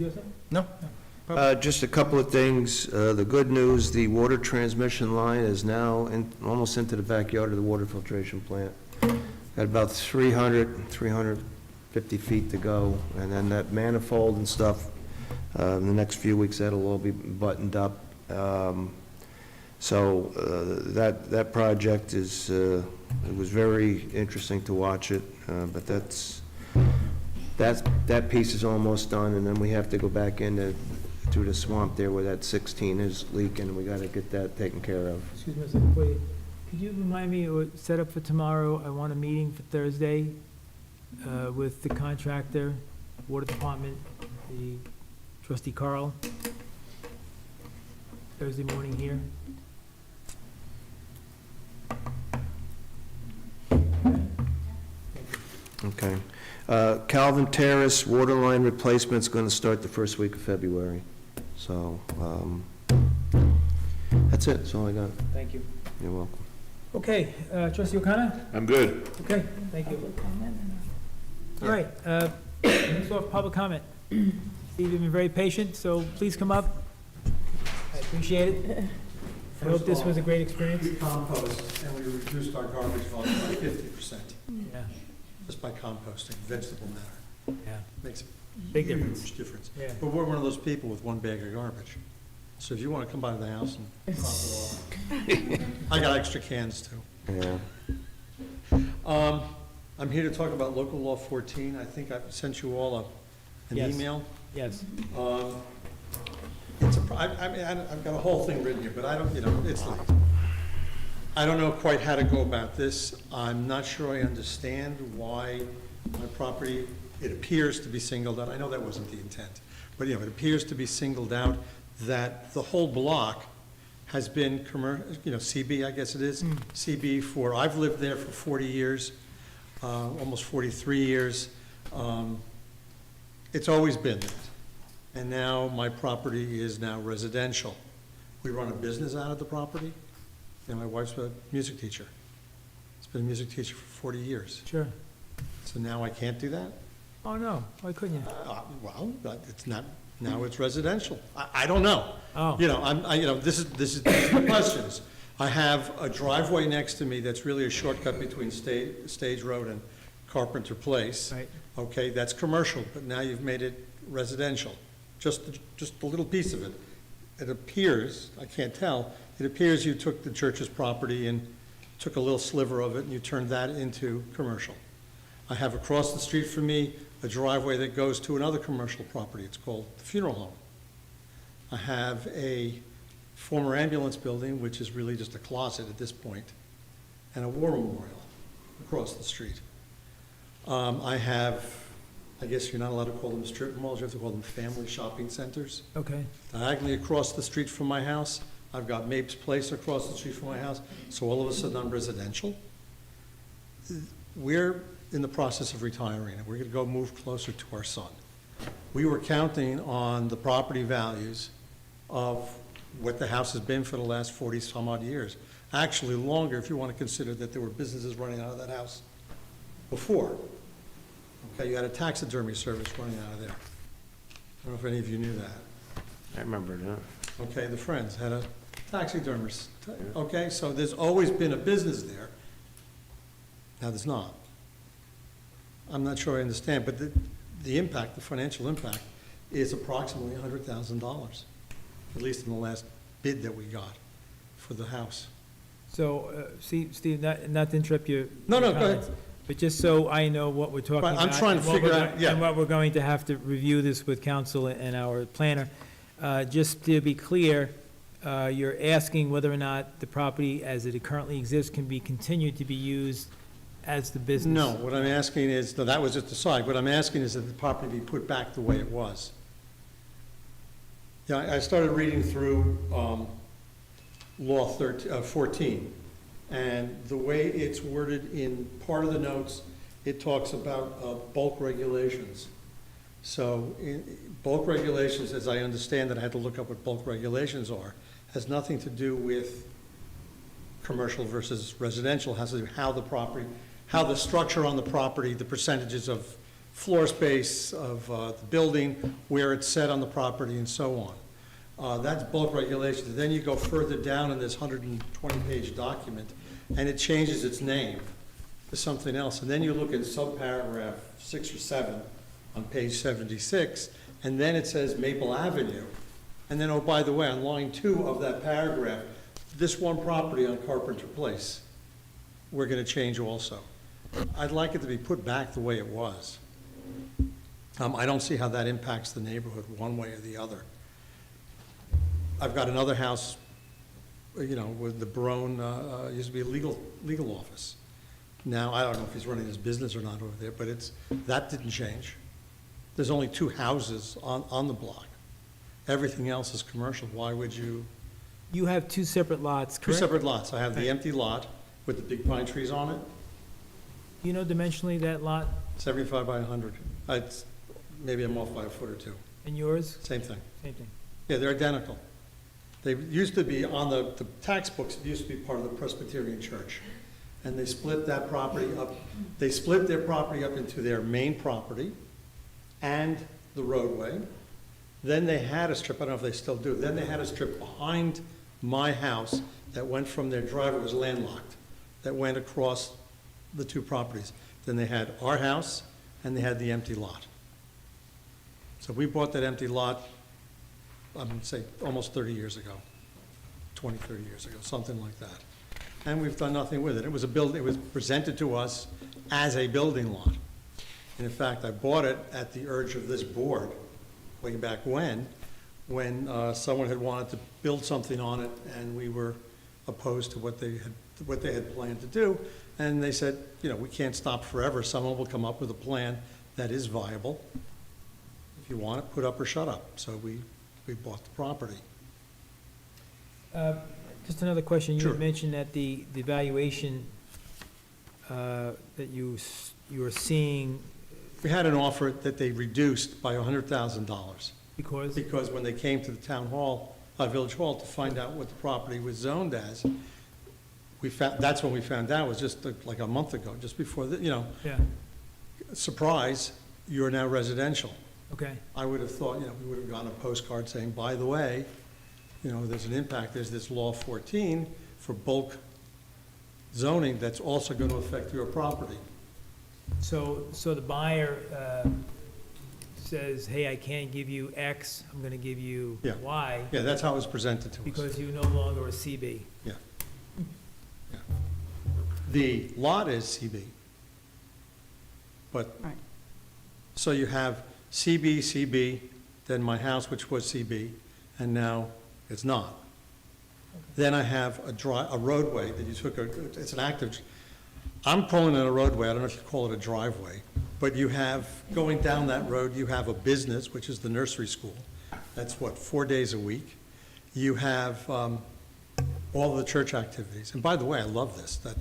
have something? No. Just a couple of things. The good news, the water transmission line is now almost into the backyard of the water filtration plant. Got about 350 feet to go, and then that manifold and stuff, in the next few weeks, that'll all be buttoned up. So that project is, it was very interesting to watch it, but that piece is almost done, and then we have to go back into the swamp there where that 16 is leaking. We got to get that taken care of. Excuse me a second, please. Could you remind me, or set up for tomorrow, I want a meeting for Thursday with the contractor, water department, the trustee Carl, Thursday morning here. Okay. Calvin Terrace water line replacement's going to start the first week of February. So, that's it. That's all I got. Thank you. You're welcome. Okay, trustee O'Connor? I'm good. Okay, thank you. Public comment or no? All right, next off, public comment. Steve, you've been very patient, so please come up. I appreciate it. I hope this was a great experience. We compost and we reduced our garbage volume by 50%, Yeah, just by composting, vegetable matter. yeah. Makes Big difference. Huge difference. Yeah. But we're one of those people with one bag of garbage. So if you want to come by the house and drop it off. I got extra cans too. Yeah. I'm here to talk about local law 14. I think I've sent you all an Yes. email. Yes. It's I mean, I've got a whole thing written here, but I don't, it's late. I don't know quite how to go about this. I'm not sure I understand why my property, it appears to be singled out. I know that wasn't the intent, but it appears to be singled out that the whole block has been CB, I guess it is, CB for, I've lived there for 40 years, almost 43 years. It's always been that. And now my property is now residential. We run a business out of the property, and my wife's a music teacher. She's been a music teacher for 40 years. Sure. So now I can't do that? Oh, no, why couldn't you? Well, it's not, now it's residential. I don't know. Oh. This is the questions. I have a driveway next to me that's really a shortcut between Stage Road and Carpenter Place. Right. Okay, that's commercial, but now you've made it residential, just a little piece of it. It appears, I can't tell, it appears you took the church's property and took a little sliver of it and you turned that into commercial. I have across the street from me a driveway that goes to another commercial property. It's called the funeral home. I have a former ambulance building, which is really just a closet at this point, and a war memorial across the street. I have, I guess you're not allowed to call them strip malls, you have to call them family shopping centers. Okay. Diagonally across the street from my house, I've got Mapes Place across the street from my house, so all of a sudden I'm residential. We're in the process of retiring, and we're gonna go move closer to our son. We were counting on the property values of what the house has been for the last 40-some odd years. Actually longer, if you want to consider that there were businesses running out of that house before. Okay, you had a taxidermy service running out of there. I don't know if any of you knew that. I remember that. Okay, the Friends had a taxidermist. Okay, so there's always been a business there. Now there's not. I'm not sure I understand, but the impact, the financial impact, is approximately $100,000, at least in the last bid that we got for the house. So, Steve, not to interrupt you. No, go ahead. But just so I know what we're talking Right, about. I'm trying to and what figure we're out, go- yeah. And what we're going to have to review this with council and our planner. Just to be clear, you're asking whether or not the property as it currently exists can be continued to be used as the business? No, what I'm asking is, no, that was just a side. What I'm asking is that the property be put back the way it was. Yeah, I started reading through Law 14, and the way it's worded in part of the notes, it talks about bulk regulations. So bulk regulations, as I understand it, I had to look up what bulk regulations are, has nothing to do with commercial versus residential, has to do with how the property, how the structure on the property, the percentages of floor space of the building, where it's set on the property, and so on. That's bulk regulations. Then you go further down in this 120-page document, and it changes its name to something else. And then you look at subparagraph 6 or 7 on page 76, and then it says Maple Avenue. And then, oh, by the way, on line 2 of that paragraph, this one property on Carpenter Place, we're going to change also. I'd like it to be put back the way it was. I don't see how that impacts the neighborhood one way or the other. I've got another house, with the Barone, used to be a legal office. Now, I don't know if he's running his business or not over there, but that didn't change. There's only 2 houses on the block. Everything else is commercial. Why would you? You have 2 separate lots, Two correct? separate lots. I have the empty lot with the big pine trees on it, You know dimensionally that lot 75 by 100. Maybe I'm off by a foot or 2. and yours? Same thing. Same thing. Yeah, they're identical. They used to be, on the tax books, it used to be part of the Presbyterian Church. And they split that property up, they split their property up into their main property and the roadway. Then they had a strip, I don't know if they still do, then they had a strip behind my house that went from their driveway, it was landlocked, that went across the 2 properties. Then they had our house and they had the empty lot. So we bought that empty lot, I'm gonna say, almost 30 years ago, 20, 30 years ago, something like that. And we've done nothing with it. It was presented to us as a building lot. And in fact, I bought it at the urge of this board, way back when someone had wanted to build something on it, and we were opposed to what they had planned to do. And they said, you know, we can't stop forever. Someone will come up with a plan that is viable. If you want it, put up or shut up. So we bought the property. Just another question. You Sure. had mentioned that the valuation that you were seeing We had an offer that they reduced by $100,000. because, Because when they came to the town hall, Village Hall, to find out what the property was zoned as, that's when we found out, it was just like a month ago, just before, yeah, surprise, you're now residential. okay. I would have thought, we would have gotten a postcard saying, by the way, there's an impact, there's this law 14 for bulk zoning that's also going to affect your property. So the buyer says, hey, I can't give you X, I'm gonna give you Yeah. Y, Yeah, that's how it was presented to us. because you're no longer a CB. Yeah. Yeah. The lot is CB. But, Right. so you have CB, CB, then my house, which was CB, and now it's not. Then I have a roadway that you took, it's an active, I'm calling it a roadway, I don't know if you call it a driveway, but you have, going down that road, you have a business, which is the nursery school. That's 4 days a week. You have all the church activities. And by the way, I love this, that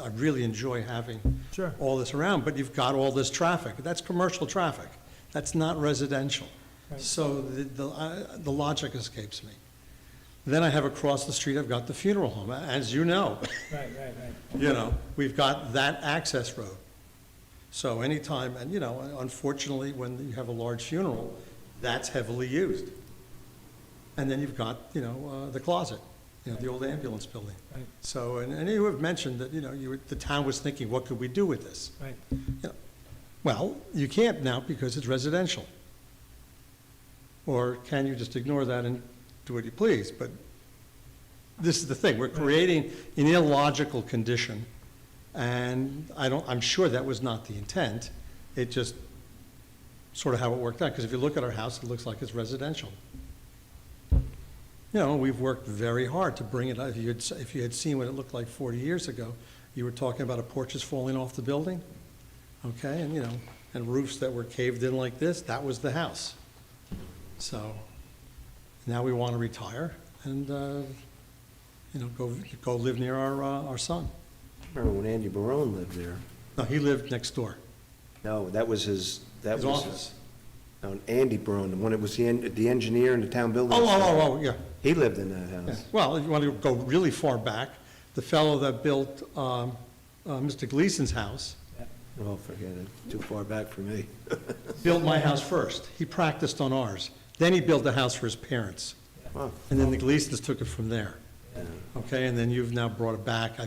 I really enjoy having Sure. all this around, but you've got all this traffic. That's commercial traffic. That's not residential. Right. So the logic escapes me. Then I have across the street, I've got the funeral home, as you know. Right, right. We've got that access road. So anytime, and unfortunately, when you have a large funeral, that's heavily used. And then you've got, the closet, the old ambulance building. Right. So, and you have mentioned that, the town was thinking, what could we do with this? Right. Well, you can't now because it's residential. Or can you just ignore that and do what you please? But this is the thing, we're creating an illogical condition, and I'm sure that was not the intent. It just sort of how it worked out, because if you look at our house, it looks like it's residential. We've worked very hard to bring it, if you had seen what it looked like 40 years ago, you were talking about porches falling off the building, okay, and roofs that were caved in like this, that was the house. So now we want to retire and, go live near our son. Remember when Andy Barone lived there? No, he lived next door, No, that was his office. No, Andy Barone, when it was the engineer in the town building. Yeah. He lived in that Yeah. house. Well, if you want to go really far back, the fellow that built Mr. Gleason's house Oh, forget it, too far back for me. built my house first. He practiced on ours. Then he built a house for his parents. Wow. And then the Gleasons took it from there. Okay, and then you've now brought it back.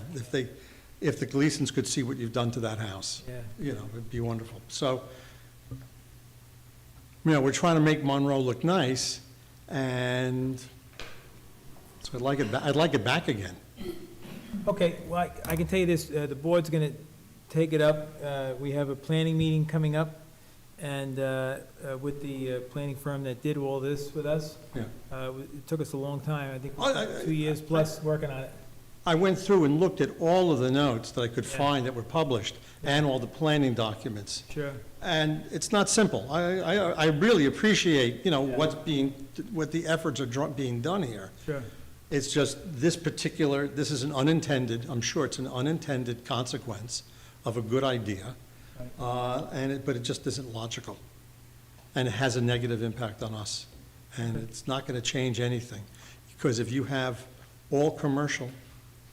If the Gleasons could see what you've done to that house, Yeah. it'd be wonderful. So, we're trying to make Monroe look nice, and so I'd like it back again. Okay, well, I can tell you this, the board's gonna take it up. We have a planning meeting coming up, and with the planning firm that did all this with us. Yeah. It took us a long time, I think I- 2 years plus working on it. I went through and looked at all of the notes that I could Yeah. find that were published, and all the planning documents. Sure. And it's not simple. I really appreciate, what the efforts are being done here. Sure. It's just this is an unintended, I'm sure it's an unintended consequence of a good idea. But it just isn't logical. And it has a negative impact on us. And it's not going to change anything. Because if you have all commercial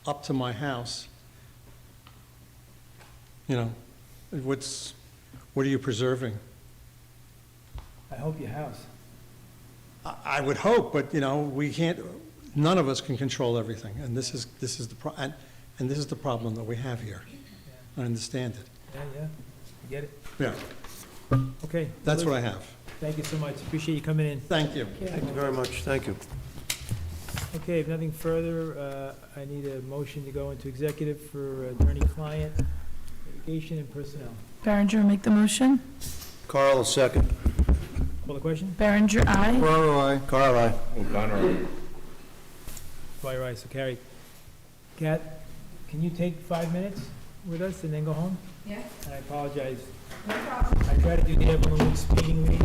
up to my house, what are you preserving? I hope your house. I would hope, but, we can't, none of us can control everything. And this is the problem that we have here. I understand it. Yeah, I get it. Yeah, Okay. that's what I have. Thank you so much. Appreciate you coming in. Thank you. Thank you very much, thank you. Okay, if nothing further, I need a motion to go into executive for attorney-client, litigation, and personnel. Berenger, make the motion. Carl, a second. Call the question? Berenger, aye. Ferraro, I. Carl, aye. O'Connor, Dwyer, aye, so carried. Kat, can you take 5 minutes with us and then go home? Yeah. And I apologize. No problem. I try to do the Evelyn Wood speeding reading.